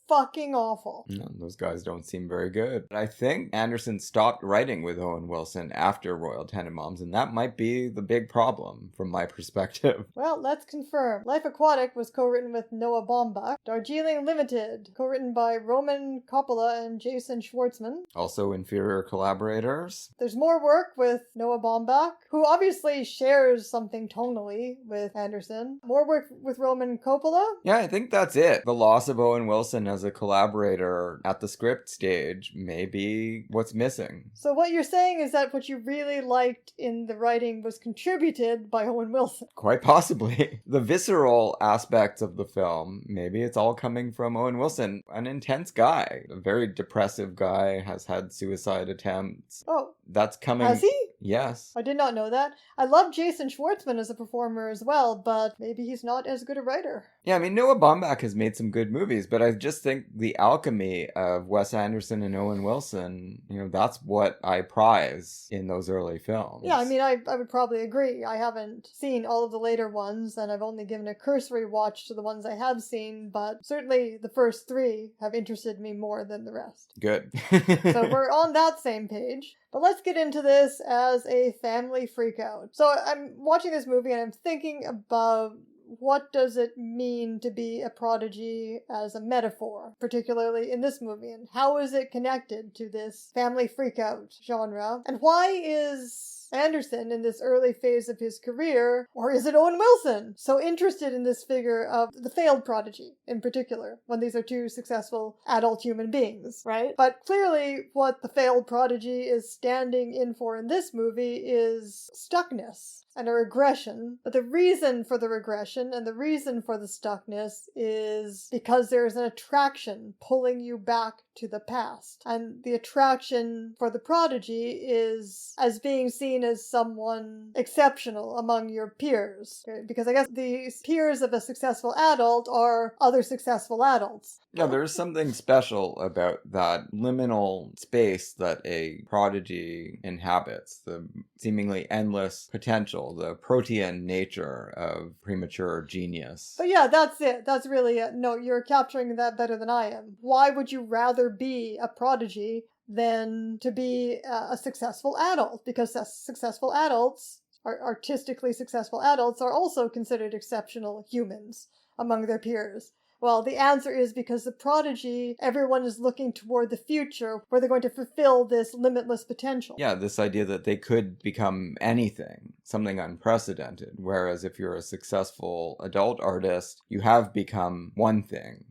fucking awful. No, those guys don't seem very good. I think Anderson stopped writing with Owen Wilson after Royal Tenenbaums, and that might be the big problem from my perspective. Well, let's confirm. Life Aquatic was co-written with Noah Baumbach. Darjeeling Limited, co-written by Roman Coppola and Jason Schwartzman. Also inferior collaborators. There's more work with Noah Baumbach, who obviously shares something tonally with Anderson. More work with Roman Coppola. Yeah, I think that's it. The loss of Owen Wilson as a collaborator at the script stage may be what's missing. So what you're saying is that what you really liked in the writing was contributed by Owen Wilson. Quite possibly. The visceral aspects of the film, maybe it's all coming from Owen Wilson. An intense guy. A very depressive guy, has had suicide attempts. Oh. That's coming. Has he? Yes. I did not know that. I love Jason Schwartzman as a performer as well, but maybe he's not as good a writer. Yeah, I mean, Noah Baumbach has made some good movies, but I just think the alchemy of Wes Anderson and Owen Wilson, that's what I prize in those early films. Yeah, I mean, I would probably agree. I haven't seen all of the later ones, and I've only given a cursory watch to the ones I have seen, but certainly the first three have interested me more than the rest. Good. So we're on that same page. But let's get into this as a family freakout. So I'm watching this movie and I'm thinking about what does it mean to be a prodigy as a metaphor, particularly in this movie, and how is it connected to this family freakout genre? And why is Anderson in this early phase of his career, or is it Owen Wilson, so interested in this figure of the failed prodigy in particular, when these are two successful adult human beings, right? But clearly what the failed prodigy is standing in for in this movie is stuckness and a regression. But the reason for the regression and the reason for the stuckness is because there's an attraction pulling you back to the past. And the attraction for the prodigy is as being seen as someone exceptional among your peers. Okay? Because I guess the peers of a successful adult are other successful adults. Yeah, there's something special about that liminal space that a prodigy inhabits, the seemingly endless potential, the protean nature of premature genius. But yeah, that's it. That's really it. No, you're capturing that better than I am. Why would you rather be a prodigy than to be a successful adult? Because successful adults, artistically successful adults, are also considered exceptional humans among their peers. Well, the answer is because the prodigy, everyone is looking toward the future where they're going to fulfill this limitless potential. Yeah, this idea that they could become anything, something unprecedented. Whereas if you're a successful adult artist, you have become one thing.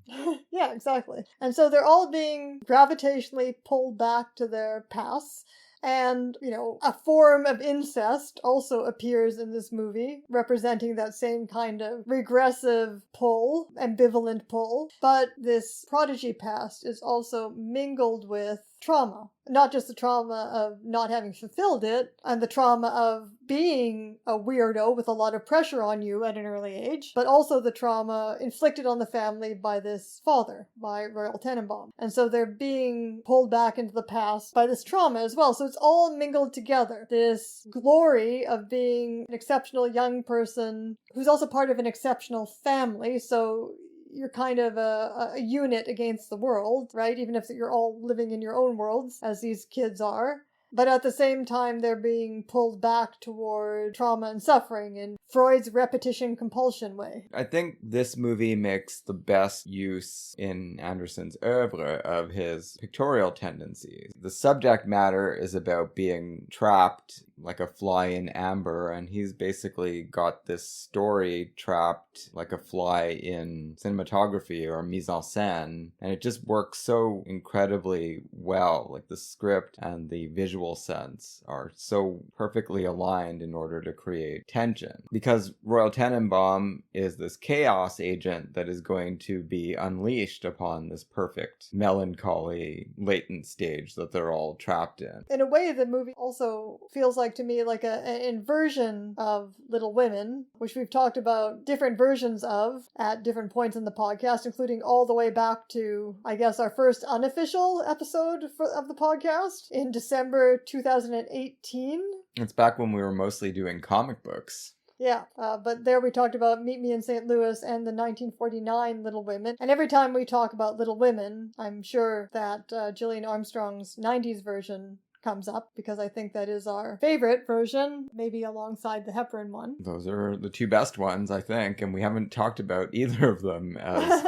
Yeah, exactly. And so they're all being gravitationally pulled back to their pasts. And, a form of incest also appears in this movie, representing that same kind of regressive pull, ambivalent pull. But this prodigy past is also mingled with trauma. Not just the trauma of not having fulfilled it, and the trauma of being a weirdo with a lot of pressure on you at an early age, but also the trauma inflicted on the family by this father, by Royal Tenenbaum. And so they're being pulled back into the past by this trauma as well. So it's all mingled together. This glory of being an exceptional young person who's also part of an exceptional family. So you're kind of a unit against the world, right? Even if you're all living in your own worlds, as these kids are. But at the same time, they're being pulled back toward trauma and suffering in Freud's repetition compulsion way. I think this movie makes the best use in Anderson's oeuvre of his pictorial tendencies. The subject matter is about being trapped like a fly in amber, and he's basically got this story trapped like a fly in cinematography or mise en scène, and it just works so incredibly well. Like the script and the visual sense are so perfectly aligned in order to create tension. Because Royal Tenenbaum is this chaos agent that is going to be unleashed upon this perfect melancholy latent stage that they're all trapped in. In a way, the movie also feels like to me like an inversion of Little Women, which we've talked about different versions of at different points in the podcast, including all the way back to, I guess, our first unofficial episode of the podcast in December 2018. It's back when we were mostly doing comic books. Yeah, but there we talked about Meet Me in St. Louis and the 1949 Little Women. And every time we talk about Little Women, I'm sure that Gillian Armstrong's 90s version comes up, because I think that is our favorite version, maybe alongside the Hepburn one. Those are the two best ones, I think, and we haven't talked about either of them as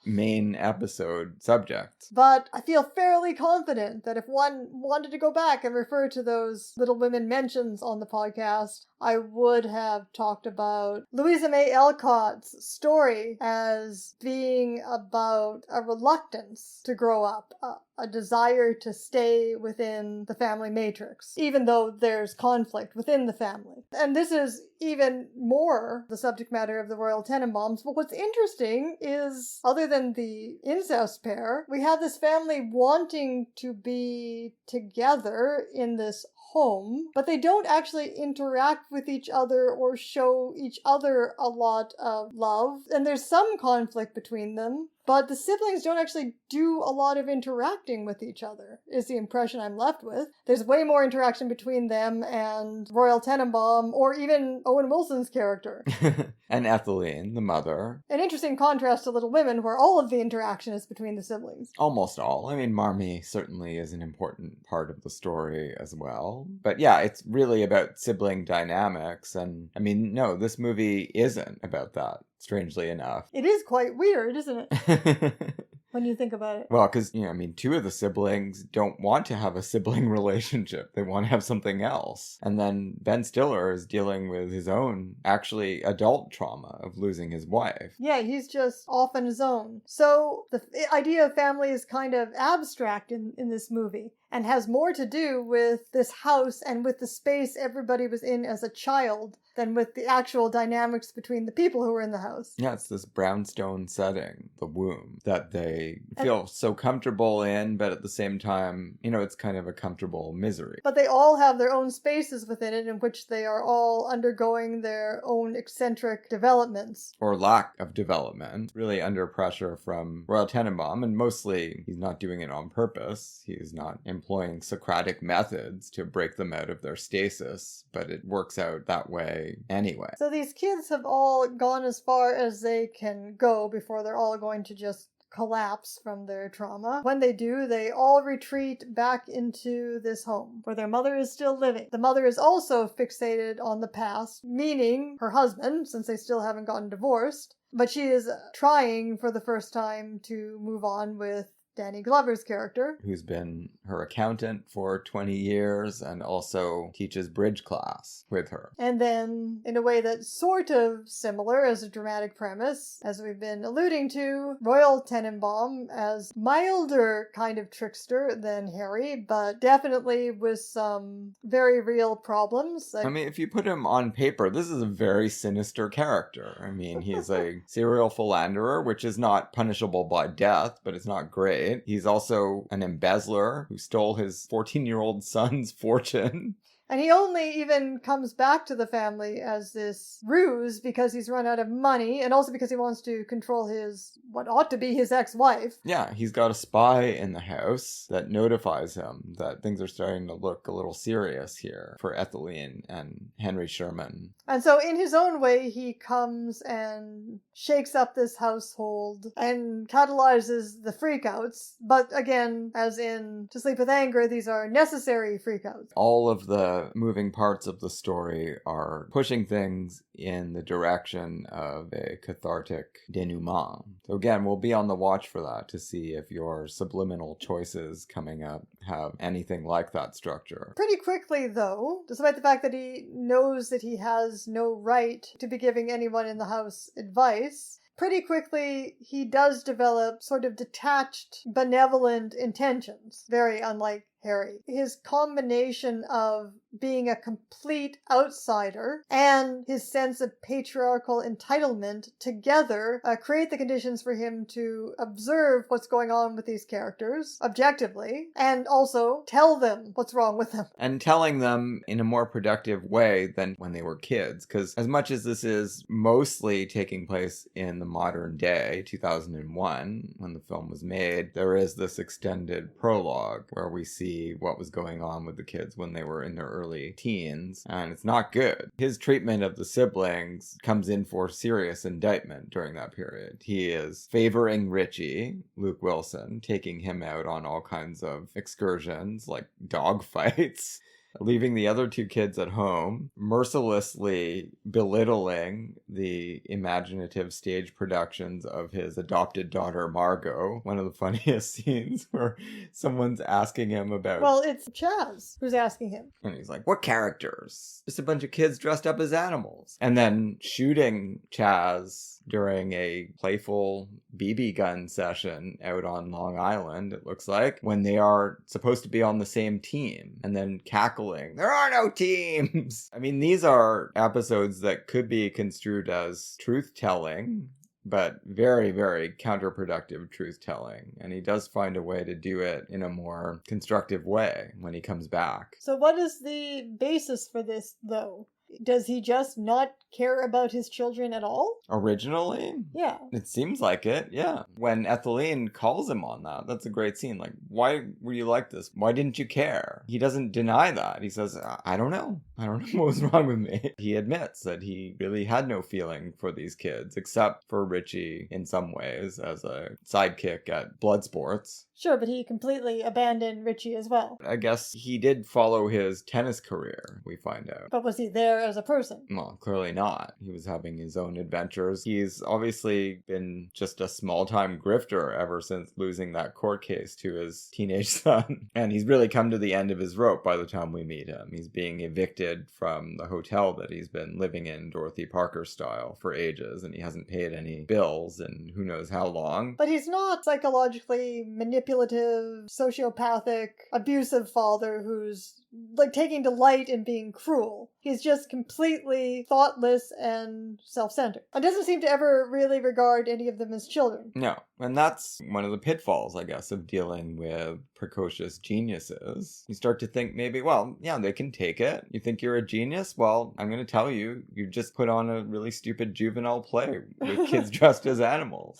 main episode subjects. But I feel fairly confident that if one wanted to go back and refer to those Little Women mentions on the podcast, I would have talked about Louisa May Alcott's story as being about a reluctance to grow up, a desire to stay within the family matrix, even though there's conflict within the family. And this is even more the subject matter of the Royal Tenenbaums. But what's interesting is, other than the incest pair, we have this family wanting to be together in this home, but they don't actually interact with each other or show each other a lot of love. And there's some conflict between them, but the siblings don't actually do a lot of interacting with each other, is the impression I'm left with. There's way more interaction between them and Royal Tenenbaum, or even Owen Wilson's character. And Etheline, the mother. An interesting contrast to Little Women, where all of the interaction is between the siblings. Almost all. I mean, Marmee certainly is an important part of the story as well. But yeah, it's really about sibling dynamics. And I mean, no, this movie isn't about that, strangely enough. It is quite weird, isn't it? When you think about it. Well, because, two of the siblings don't want to have a sibling relationship. They want to have something else. And then Ben Stiller is dealing with his own, actually, adult trauma of losing his wife. Yeah, he's just off on his own. So the idea of family is kind of abstract in this movie, and has more to do with this house and with the space everybody was in as a child than with the actual dynamics between the people who were in the house. Yeah, it's this brownstone setting, the womb, that they feel so comfortable in, but at the same time, it's kind of a comfortable misery. But they all have their own spaces within it in which they are all undergoing their own eccentric developments. Or lack of development, really under pressure from Royal Tenenbaum, and mostly he's not doing it on purpose. He's not employing Socratic methods to break them out of their stasis, but it works out that way anyway. So these kids have all gone as far as they can go before they're all going to just collapse from their trauma. When they do, they all retreat back into this home where their mother is still living. The mother is also fixated on the past, meaning her husband, since they still haven't gotten divorced. But she is trying for the first time to move on with Danny Glover's character, who's been her accountant for 20 years and also teaches bridge class with her. And then, in a way that's sort of similar as a dramatic premise, as we've been alluding to, Royal Tenenbaum as milder kind of trickster than Harry, but definitely with some very real problems. I mean, if you put him on paper, this is a very sinister character. I mean, he's a serial philanderer, which is not punishable by death, but it's not great. He's also an embezzler who stole his 14-year-old son's fortune. And he only even comes back to the family as this ruse because he's run out of money, and also because he wants to control what ought to be his ex-wife. Yeah, he's got a spy in the house that notifies him that things are starting to look a little serious here for Etheline and Henry Sherman. And so in his own way, he comes and shakes up this household and catalyzes the freakouts. But again, as in To Sleep with Anger, these are necessary freakouts. All of the moving parts of the story are pushing things in the direction of a cathartic denouement. So again, we'll be on the watch for that to see if your subliminal choices coming up have anything like that structure. Pretty quickly, though, despite the fact that he knows that he has no right to be giving anyone in the house advice, pretty quickly, he does develop sort of detached, benevolent intentions, very unlike Harry. His combination of being a complete outsider and his sense of patriarchal entitlement together create the conditions for him to observe what's going on with these characters objectively and also tell them what's wrong with them. And telling them in a more productive way than when they were kids, because as much as this is mostly taking place in the modern day, 2001, when the film was made, there is this extended prologue where we see what was going on with the kids when they were in their early teens, and it's not good. His treatment of the siblings comes in for serious indictment during that period. He is favoring Richie, Luke Wilson, taking him out on all kinds of excursions, like dog fights, leaving the other two kids at home, mercilessly belittling the imaginative stage productions of his adopted daughter, Margot. One of the funniest scenes where someone's asking him about... Well, it's Chaz who's asking him. And he's like, what characters? Just a bunch of kids dressed up as animals. And then shooting Chaz during a playful BB gun session out on Long Island, it looks like, when they are supposed to be on the same team, and then cackling, there are no teams! I mean, these are episodes that could be construed as truth-telling, but very, very counterproductive truth-telling. And he does find a way to do it in a more constructive way when he comes back. So what is the basis for this, though? Does he just not care about his children at all? Originally? Yeah. It seems like it, yeah. When Etheline calls him on that, that's a great scene. Like, why were you like this? Why didn't you care? He doesn't deny that. He says, I don't know. I don't know what was wrong with me. He admits that he really had no feeling for these kids, except for Richie in some ways as a sidekick at blood sports. Sure, but he completely abandoned Richie as well. I guess he did follow his tennis career, we find out. But was he there as a person? Well, clearly not. He was having his own adventures. He's obviously been just a small-time grifter ever since losing that court case to his teenage son. And he's really come to the end of his rope by the time we meet him. He's being evicted from the hotel that he's been living in, Dorothy Parker style, for ages, and he hasn't paid any bills in who knows how long. But he's not psychologically manipulative, sociopathic, abusive father who's like taking delight in being cruel. He's just completely thoughtless and self-centered. And doesn't seem to ever really regard any of them as children. No, and that's one of the pitfalls, I guess, of dealing with precocious geniuses. You start to think maybe, well, yeah, they can take it. You think you're a genius? Well, I'm going to tell you, you just put on a really stupid juvenile play with kids dressed as animals.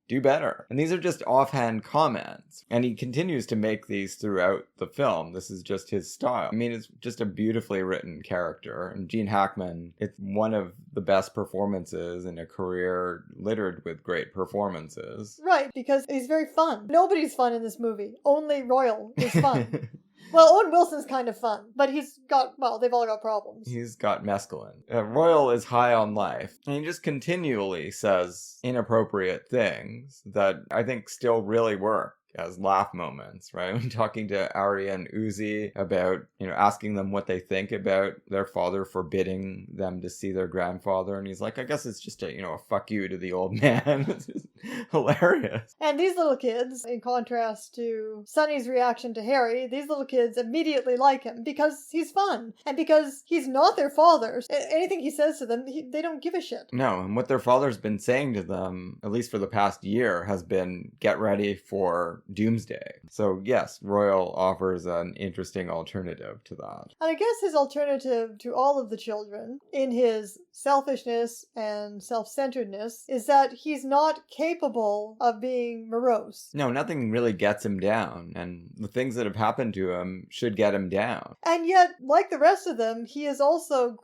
Do better. And these are just offhand comments. And he continues to make these throughout the film. This is just his style. I mean, it's just a beautifully written character. And Gene Hackman, it's one of the best performances in a career littered with great performances. Right, because he's very fun. Nobody's fun in this movie. Only Royal is fun. Well, Owen Wilson's kind of fun, but they've all got problems. He's got mescaline. Royal is high on life, and he just continually says inappropriate things that I think still really work as laugh moments, right? When talking to Ari and Uzi about, asking them what they think about their father forbidding them to see their grandfather, and he's like, I guess it's just a fuck you to the old man. It's just hilarious. And these little kids, in contrast to Sonny's reaction to Harry, these little kids immediately like him because he's fun and because he's not their father. Anything he says to them, they don't give a shit. No, and what their father's been saying to them, at least for the past year, has been get ready for doomsday. So yes, Royal offers an interesting alternative to that. And I guess his alternative to all of the children, in his selfishness and self-centeredness, is that he's not capable of being morose. No, nothing really gets him down, and the things that have happened to him should get him down. And yet, like the rest of them, he is also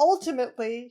ultimately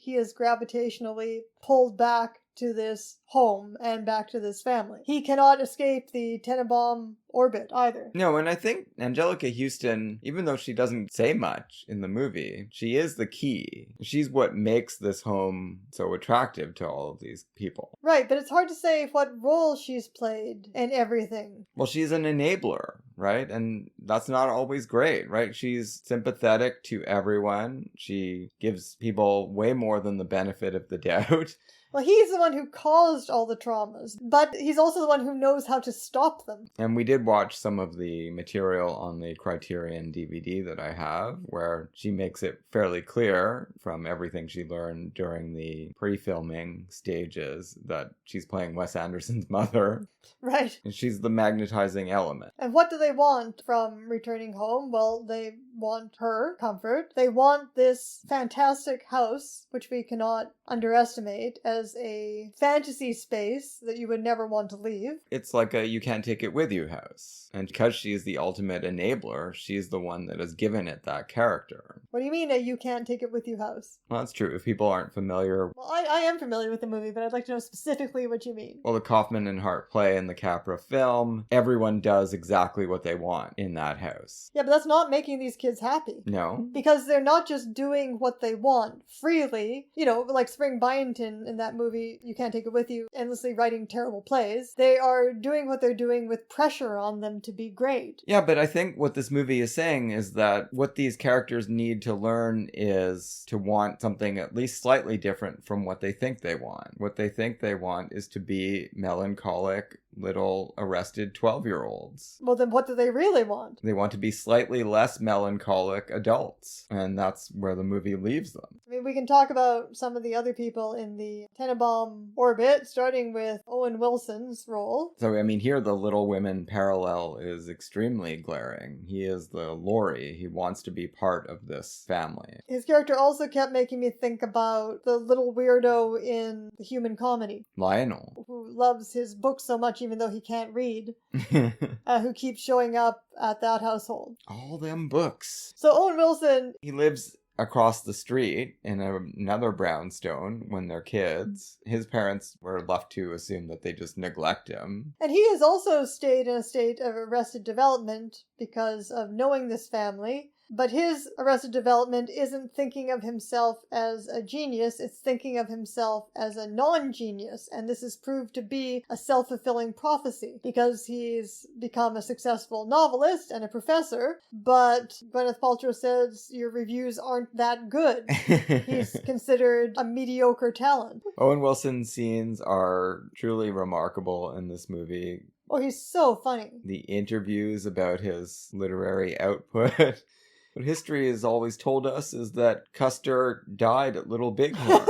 pulled back to this home and back to this family. He cannot escape the Tenebaum orbit either. No, and I think Angelica Houston, even though she doesn't say much in the movie, she is the key. She's what makes this home so attractive to all of these people. Right, but it's hard to say what role she's played in everything. Well, she's an enabler, right? And that's not always great, right? She's sympathetic to everyone. She gives people way more than the benefit of the doubt. Well, he's the one who caused all the traumas, but he's also the one who knows how to stop them. And we did watch some of the material on the Criterion DVD that I have, where she makes it fairly clear from everything she learned during the pre-filming stages that she's playing Wes Anderson's mother. Right. And she's the magnetizing element. And what do they want from returning home? Well, they want her comfort. They want this fantastic house, which we cannot underestimate as a fantasy space that you would never want to leave. It's like a you can't take it with you house. And because she's the ultimate enabler, she's the one that has given it that character. What do you mean a you can't take it with you house? Well, that's true. If people aren't familiar... Well, I am familiar with the movie, but I'd like to know specifically what you mean. Well, the Kaufman and Hart play in the Capra film, everyone does exactly what they want in that house. Yeah, but that's not making these kids happy. No. Because they're not just doing what they want freely, like Spring Byington in that movie, You Can't Take It With You, endlessly writing terrible plays. They are doing what they're doing with pressure on them to be great. Yeah, but I think what this movie is saying is that what these characters need to learn is to want something at least slightly different from what they think they want. What they think they want is to be melancholic, little arrested 12-year-olds. Well, then what do they really want? They want to be slightly less melancholic adults, and that's where the movie leaves them. I mean, we can talk about some of the other people in the Tenebaum orbit, starting with Owen Wilson's role. So, I mean, here the Little Women parallel is extremely glaring. He is the Laurie. He wants to be part of this family. His character also kept making me think about the little weirdo in The Human Comedy. Lionel. Who loves his book so much even though he can't read. Who keeps showing up at that household. All them books. So Owen Wilson... He lives across the street in another brownstone when they're kids. His parents were left to assume that they just neglect him. And he has also stayed in a state of arrested development because of knowing this family. But his arrested development isn't thinking of himself as a genius, it's thinking of himself as a non-genius. And this has proved to be a self-fulfilling prophecy because he's become a successful novelist and a professor. But Gwyneth Paltrow says your reviews aren't that good. He's considered a mediocre talent. Owen Wilson's scenes are truly remarkable in this movie. Oh, he's so funny. The interviews about his literary output. What history has always told us is that Custer died at Little Bighorn.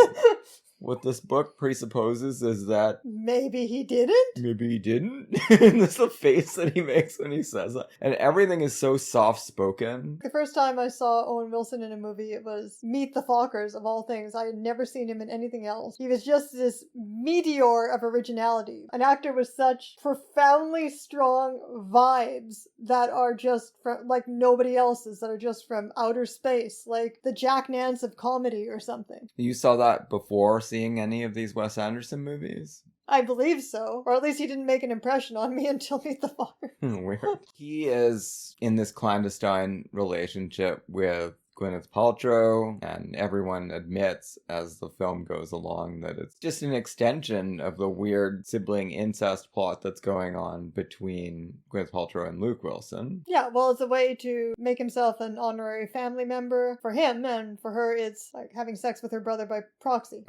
What this book presupposes is that... Maybe he didn't? Maybe he didn't? And that's the face that he makes when he says that. And everything is so soft-spoken. The first time I saw Owen Wilson in a movie, it was Meet the Fockers, of all things. I had never seen him in anything else. He was just this meteor of originality. An actor with such profoundly strong vibes that are just from, like nobody else's, that are just from outer space. Like the Jack Nance of comedy or something. You saw that before seeing any of these Wes Anderson movies? I believe so. Or at least he didn't make an impression on me until Meet the Father. Weird. He is in this clandestine relationship with Gwyneth Paltrow, and everyone admits as the film goes along that it's just an extension of the weird sibling incest plot that's going on between Gwyneth Paltrow and Luke Wilson. Yeah, well, it's a way to make himself an honorary family member for him, and for her it's like having sex with her brother by proxy.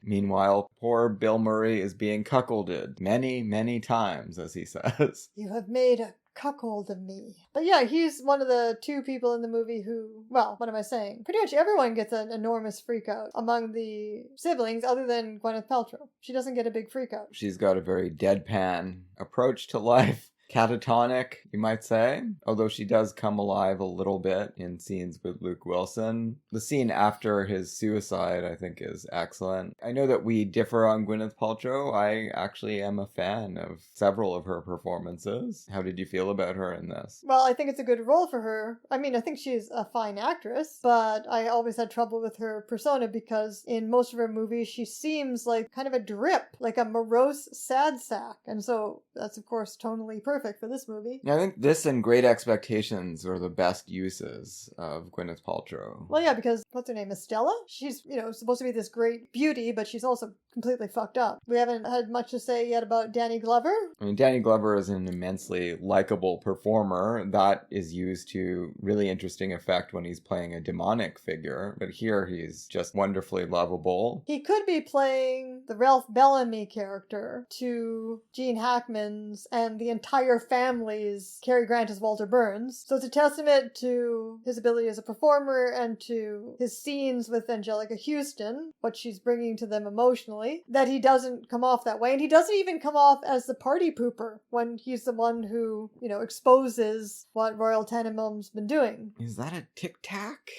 Meanwhile, poor Bill Murray is being cuckolded many, many times, as he says. You have made a cuckold of me. But yeah, he's one of the two people in the movie who, well, what am I saying? Pretty much everyone gets an enormous freakout among the siblings other than Gwyneth Paltrow. She doesn't get a big freakout. She's got a very deadpan approach to life. Catatonic, you might say, although she does come alive a little bit in scenes with Luke Wilson. The scene after his suicide, I think, is excellent. I know that we differ on Gwyneth Paltrow. I actually am a fan of several of her performances. How did you feel about her in this? Well, I think it's a good role for her. I mean, I think she's a fine actress, but I always had trouble with her persona because in most of her movies she seems like kind of a drip, like a morose sad sack. And so that's, of course, tonally perfect for this movie. I think this and Great Expectations are the best uses of Gwyneth Paltrow. Well, yeah, because what's her name? Estella? She's, supposed to be this great beauty, but she's also completely fucked up. We haven't had much to say yet about Danny Glover. I mean, Danny Glover is an immensely likable performer. That is used to really interesting effect when he's playing a demonic figure. But here he's just wonderfully lovable. He could be playing the Ralph Bellamy character to Gene Hackman's and the entire family's Cary Grant as Walter Burns. So it's a testament to his ability as a performer and to his scenes with Angelica Houston, what she's bringing to them emotionally, that he doesn't come off that way. And he doesn't even come off as the party pooper when he's the one who, exposes what Royal Tenenbaums been doing. Is that a tic-tac?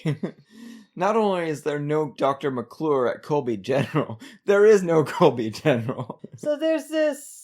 Not only is there no Dr. McClure at Colby General, there is no Colby General. So there's this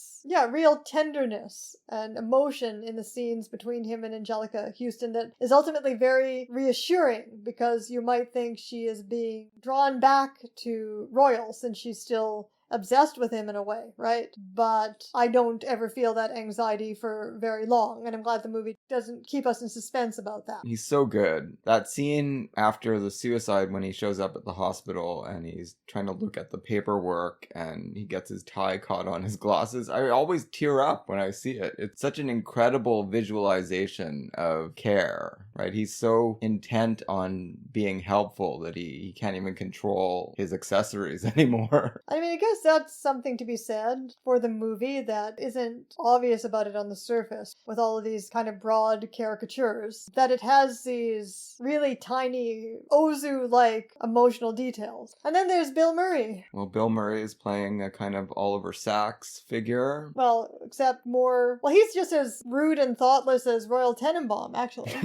real tenderness and emotion in the scenes between him and Angelica Houston that is ultimately very reassuring, because you might think she is being drawn back to Royal since she's still obsessed with him in a way, right? But I don't ever feel that anxiety for very long, and I'm glad the movie doesn't keep us in suspense about that. He's so good. That scene after the suicide when he shows up at the hospital and he's trying to look at the paperwork and he gets his tie caught on his glasses, I always tear up when I see it. It's such an incredible visualization of care, right? He's so intent on being helpful that he can't even control his accessories anymore. I mean, I guess that's something to be said for the movie that isn't obvious about it on the surface, with all of these kind of broad caricatures, that it has these really tiny Ozu-like emotional details. And then there's Bill Murray. Well, Bill Murray is playing a kind of Oliver Sacks figure. Well, except more... Well, he's just as rude and thoughtless as Royal Tenenbaum, actually.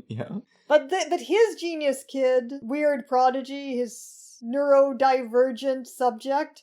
Yeah. But his genius kid, weird prodigy, his neurodivergent subject,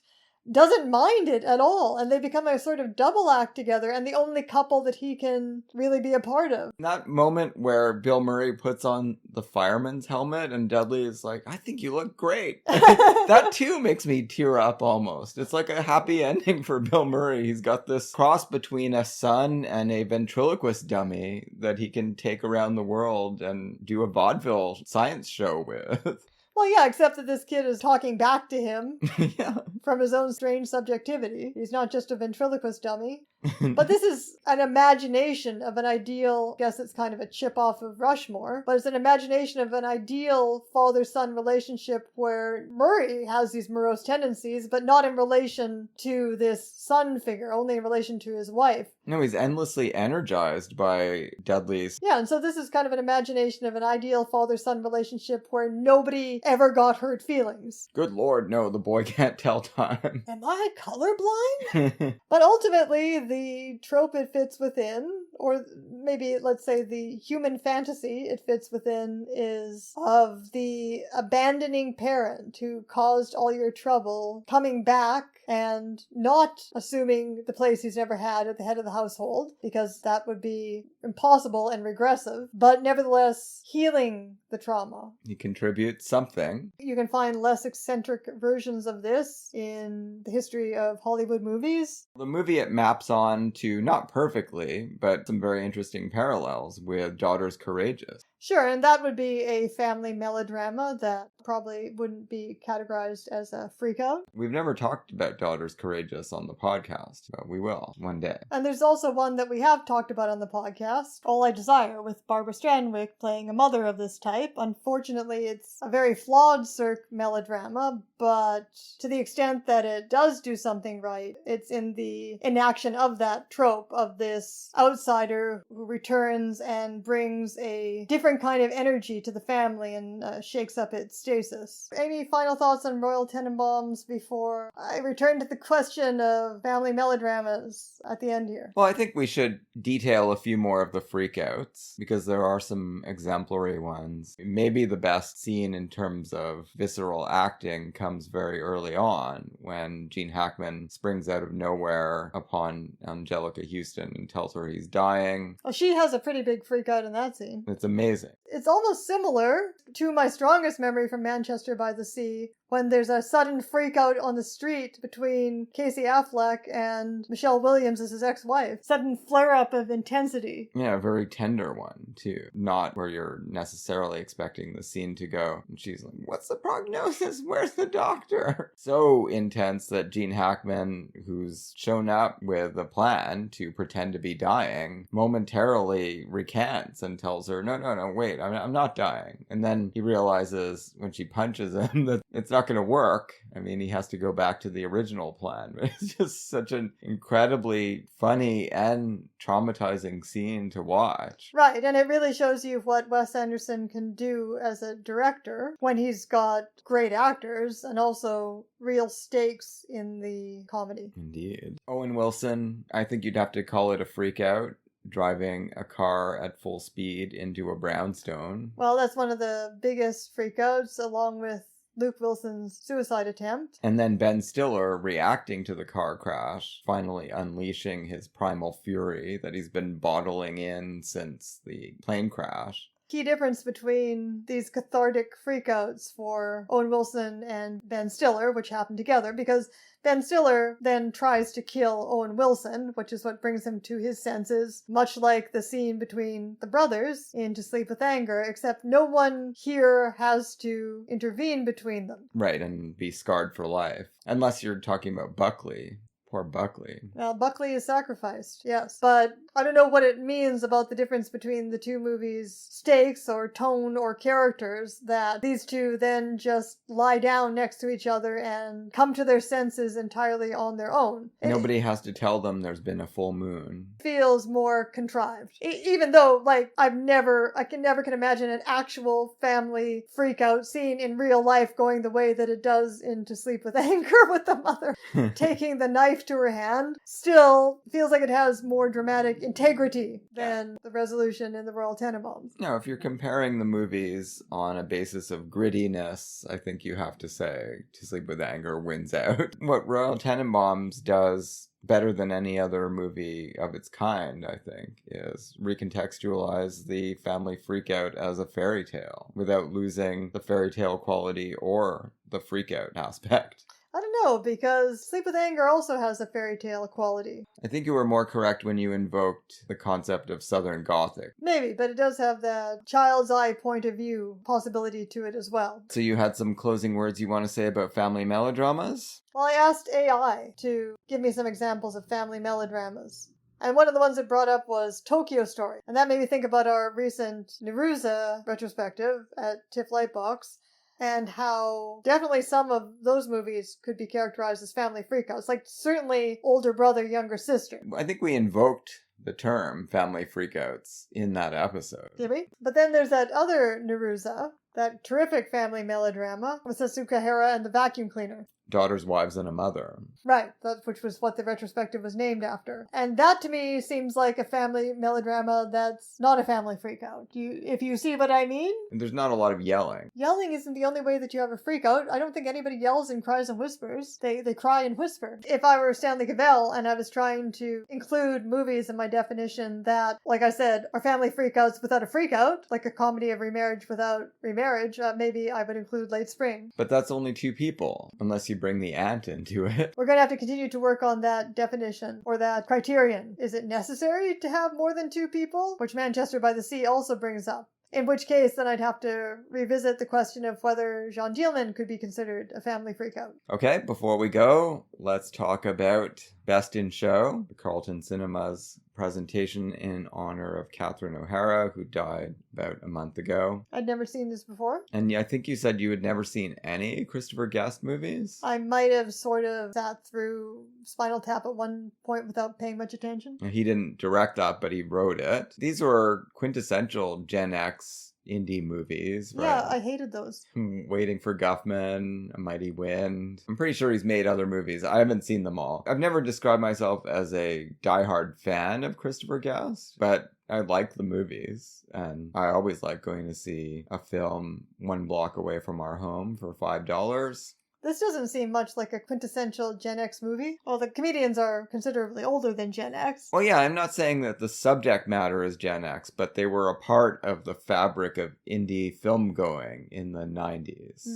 doesn't mind it at all, and they become a sort of double act together, and the only couple that he can really be a part of. That moment where Bill Murray puts on the fireman's helmet and Dudley is like, I think you look great. That too makes me tear up almost. It's like a happy ending for Bill Murray. He's got this cross between a son and a ventriloquist dummy that he can take around the world and do a vaudeville science show with. Well, yeah, except that this kid is talking back to him Yeah. from his own strange subjectivity. He's not just a ventriloquist dummy. But this is an imagination of an ideal, I guess it's kind of a chip off of Rushmore, but it's an imagination of an ideal father-son relationship where Murray has these morose tendencies, but not in relation to this son figure, only in relation to his wife. No, he's endlessly energized by Dudley's. Yeah, and so this is kind of an imagination of an ideal father-son relationship where nobody ever got hurt feelings. Good Lord, no, the boy can't tell time. Am I colorblind? But ultimately, the trope it fits within, or maybe let's say the human fantasy it fits within, is of the abandoning parent who caused all your trouble coming back and not assuming the place he's never had at the head of the household, because that would be impossible and regressive, but nevertheless healing the trauma. He contributes something. You can find less eccentric versions of this in the history of Hollywood movies. The movie it maps on to, not perfectly, but some very interesting parallels with Daughters Courageous. Sure, and that would be a family melodrama that probably wouldn't be categorized as a freakout. We've never talked about Daughters Courageous on the podcast, but we will one day. And there's also one that we have talked about on the podcast, All I Desire, with Barbara Stanwyck playing a mother of this type. Unfortunately, it's a very flawed Cirque melodrama, but to the extent that it does do something right, it's in the enaction of that trope of this outsider who returns and brings a different kind of energy to the family and shakes up its stasis. Any final thoughts on Royal Tenenbaums before I return to the question of family melodramas at the end here? Well, I think we should detail a few more of the freakouts, because there are some exemplary ones. Maybe the best scene in terms of visceral acting comes very early on, when Gene Hackman springs out of nowhere upon Angelica Houston and tells her he's dying. Well, she has a pretty big freakout in that scene. It's amazing. It's almost similar to my strongest memory from Manchester by the Sea, when there's a sudden freakout on the street between Casey Affleck and Michelle Williams as his ex-wife. Sudden flare-up of intensity. Yeah, a very tender one, too. Not where you're necessarily expecting the scene to go. And she's like, what's the prognosis? Where's the doctor? So intense that Gene Hackman, who's shown up with a plan to pretend to be dying, momentarily recants and tells her, no, wait, I'm not dying. And then he realizes when she punches him that it's not going to work. I mean, he has to go back to the original plan. But it's just such an incredibly funny and traumatizing scene to watch. Right, and it really shows you what Wes Anderson can do as a director when he's got great actors and also real stakes in the comedy. Indeed. Owen Wilson, I think you'd have to call it a freakout, driving a car at full speed into a brownstone. Well, that's one of the biggest freakouts, along with Luke Wilson's suicide attempt. And then Ben Stiller reacting to the car crash, finally unleashing his primal fury that he's been bottling in since the plane crash. Key difference between these cathartic freakouts for Owen Wilson and Ben Stiller, which happen together, because Ben Stiller then tries to kill Owen Wilson, which is what brings him to his senses, much like the scene between the brothers in To Sleep with Anger, except no one here has to intervene between them. Right, and be scarred for life. Unless you're talking about Buckley. Poor Buckley. Well, Buckley is sacrificed, yes. But I don't know what it means about the difference between the two movies' stakes or tone or characters, that these two then just lie down next to each other and come to their senses entirely on their own. Nobody has to tell them there's been a full moon. Feels more contrived. Even though, like, I can never imagine an actual family freak-out scene in real life going the way that it does in To Sleep with Anger, with the mother taking the knife to her hand. Still feels like it has more dramatic integrity than the resolution in the Royal Tenenbaums. No, if you're comparing the movies on a basis of grittiness, I think you have to say To Sleep with Anger wins out. What Royal Tenenbaums does better than any other movie of its kind, I think, is recontextualize the family freakout as a fairy tale without losing the fairy tale quality or the freakout aspect. I don't know, because Sleep with Anger also has a fairy tale quality. I think you were more correct when you invoked the concept of Southern Gothic. Maybe, but it does have that child's eye point of view possibility to it as well. So you had some closing words you want to say about family melodramas? Well, I asked AI to give me some examples of family melodramas. And one of the ones it brought up was Tokyo Story. And that made me think about our recent Neruda retrospective at TIFF Lightbox, and how definitely some of those movies could be characterized as family freakouts. Like, certainly older brother, younger sister. I think we invoked the term family freakouts in that episode. Did we? But then there's that other Neruda, that terrific family melodrama with Sasuke Hara and the vacuum cleaner. Daughters, Wives, and a Mother. Right, which was what the retrospective was named after. And that to me seems like a family melodrama that's not a family freakout. If you see what I mean? And there's not a lot of yelling. Yelling isn't the only way that you have a freakout. I don't think anybody yells and cries and whispers. They cry and whisper. If I were Stanley Cavell and I was trying to include movies in my definition that, like I said, are family freakouts without a freakout, like a comedy of remarriage without remarriage, maybe I would include Late Spring. But that's only two people, unless you bring the aunt into it. We're going to have to continue to work on that definition or that criterion. Is it necessary to have more than two people? Which Manchester by the Sea also brings up. In which case, then I'd have to revisit the question of whether Jean Dielman could be considered a family freakout. Okay, before we go, let's talk about Best in Show, the Carlton Cinema's presentation in honor of Catherine O'Hara, who died about a month ago. I'd never seen this before. And I think you said you had never seen any Christopher Guest movies? I might have sort of sat through Spinal Tap at one point without paying much attention. He didn't direct that, but he wrote it. These were quintessential Gen X indie movies, right? Yeah, I hated those. Waiting for Guffman, A Mighty Wind. I'm pretty sure he's made other movies. I haven't seen them all. I've never described myself as a diehard fan of Christopher Guest, but I like the movies, and I always like going to see a film one block away from our home for $5. This doesn't seem much like a quintessential Gen X movie. Well, the comedians are considerably older than Gen X. Well, yeah, I'm not saying that the subject matter is Gen X, but they were a part of the fabric of indie film going in the 90s.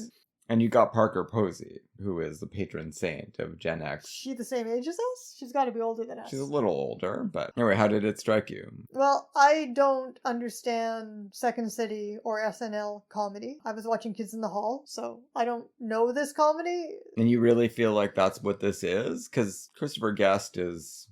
And you got Parker Posey, who is the patron saint of Gen X. She the same age as us? She's got to be older than us. She's a little older, but anyway, how did it strike you? Well, I don't understand Second City or SNL comedy. I was watching Kids in the Hall, so I don't know this comedy. And you really feel like that's what this is? Because Christopher Guest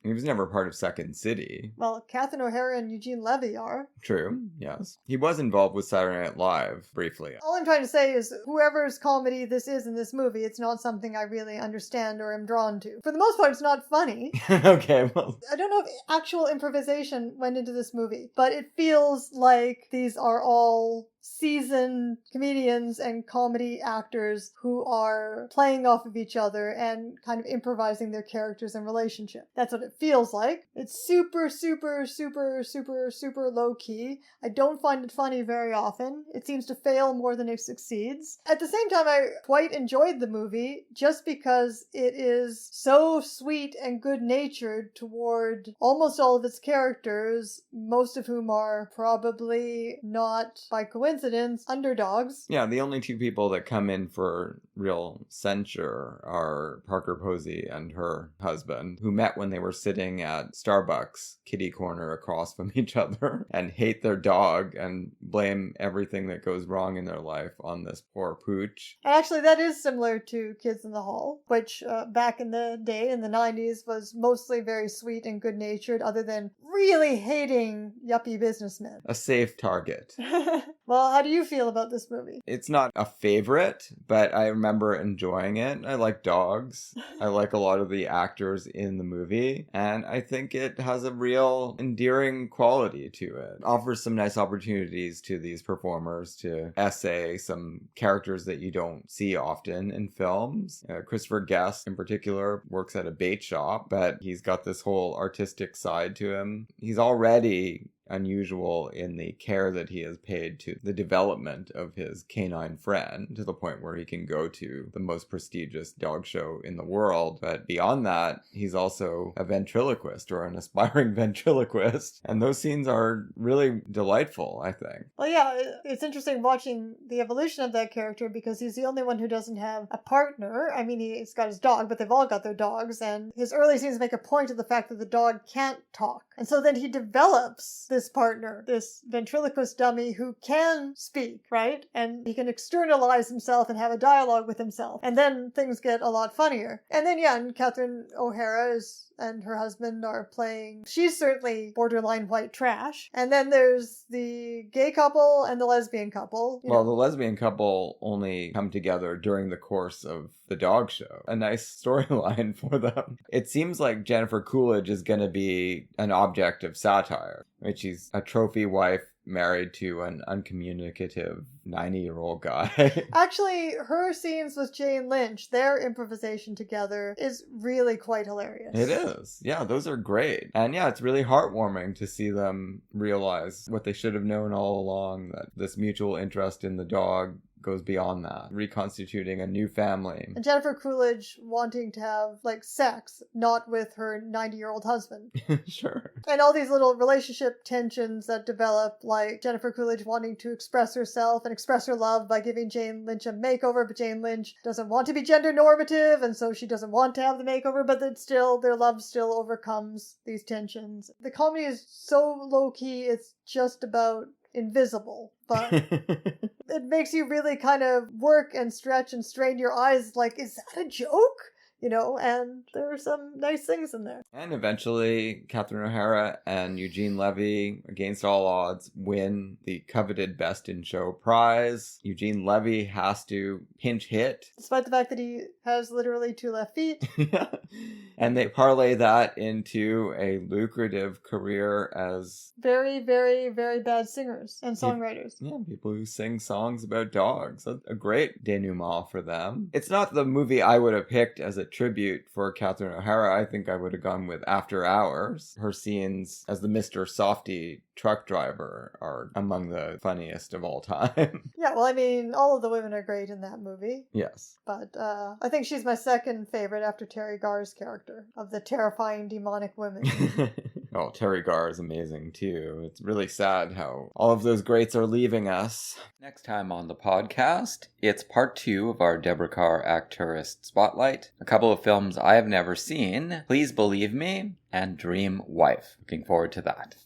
he was never part of Second City. Well, Catherine O'Hara and Eugene Levy are. True, yes. He was involved with Saturday Night Live, briefly. All I'm trying to say is whoever's comedy this is in this movie, it's not something I really understand or am drawn to. For the most part, it's not funny. Okay, well. I don't know if actual improvisation went into this movie, but it feels like these are all seasoned comedians and comedy actors who are playing off of each other and kind of improvising their characters and relationship. That's what it feels like. It's super, super, super, super, super low key. I don't find it funny very often. It seems to fail more than it succeeds. At the same time, I quite enjoyed the movie just because it is so sweet and good-natured toward almost all of its characters, most of whom are probably not by coincidence underdogs. Yeah, the only two people that come in for real censure are Parker Posey and her husband, who met when they were sitting at Starbucks kitty corner across from each other and hate their dog and blame everything that goes wrong in their life on this poor pooch. And actually, that is similar to Kids in the Hall, which back in the day, in the 90s, was mostly very sweet and good-natured, other than really hating yuppie businessmen. A safe target. Well, how do you feel about this movie? It's not a favorite, but I remember enjoying it. I like dogs. I like a lot of the actors in the movie, and I think it has a real endearing quality to it. It offers some nice opportunities to these performers to essay some characters that you don't see often in films. Christopher Guest, in particular, works at a bait shop, but he's got this whole artistic side to him. He's already unusual in the care that he has paid to the development of his canine friend, to the point where he can go to the most prestigious dog show in the world. But beyond that, he's also a ventriloquist, or an aspiring ventriloquist, and those scenes are really delightful, I think. Well, yeah, it's interesting watching the evolution of that character, because he's the only one who doesn't have a partner. I mean, he's got his dog, but they've all got their dogs, and his early scenes make a point of the fact that the dog can't talk. And so then he develops this partner, this ventriloquist dummy who can speak, right? And he can externalize himself and have a dialogue with himself. And then things get a lot funnier. And then, yeah, and Catherine O'Hara and her husband are playing, she's certainly borderline white trash. And then there's the gay couple and the lesbian couple. Well, the lesbian couple only come together during the course of the dog show. A nice storyline for them. It seems like Jennifer Coolidge is going to be an object of satire, right? She's a trophy wife married to an uncommunicative 90-year-old guy. Actually, her scenes with Jane Lynch, their improvisation together, is really quite hilarious. It is. Yeah, those are great. And yeah, it's really heartwarming to see them realize what they should have known all along, that this mutual interest in the dog goes beyond that, reconstituting a new family. And Jennifer Coolidge wanting to have, like, sex, not with her 90-year-old husband. Sure. And all these little relationship tensions that develop, like Jennifer Coolidge wanting to express herself and express her love by giving Jane Lynch a makeover, but Jane Lynch doesn't want to be gender normative, and so she doesn't want to have the makeover, but then still, their love still overcomes these tensions. The comedy is so low-key, it's just about invisible, but it makes you really kind of work and stretch and strain your eyes like, is that a joke? You know, and there are some nice things in there. And eventually, Catherine O'Hara and Eugene Levy, against all odds, win the coveted Best in Show prize. Eugene Levy has to pinch hit. Despite the fact that he has literally 2 left feet. And they parlay that into a lucrative career as very, very, very bad singers and songwriters. Yeah, people who sing songs about dogs. A great denouement for them. It's not the movie I would have picked as a tribute for Catherine O'Hara. I think I would have gone with After Hours. Her scenes as the Mr. Softy truck driver are among the funniest of all time. Yeah, well, I mean, all of the women are great in that movie. Yes. But I think she's my second favorite after Terry Garr's character of the terrifying demonic women. Oh, Terry Garr is amazing too. It's really sad how all of those greats are leaving us. Next time on the podcast, it's part 2 of our Deborah Carr Actourist Spotlight. A couple of films I have never seen, Please Believe Me and Dream Wife. Looking forward to that.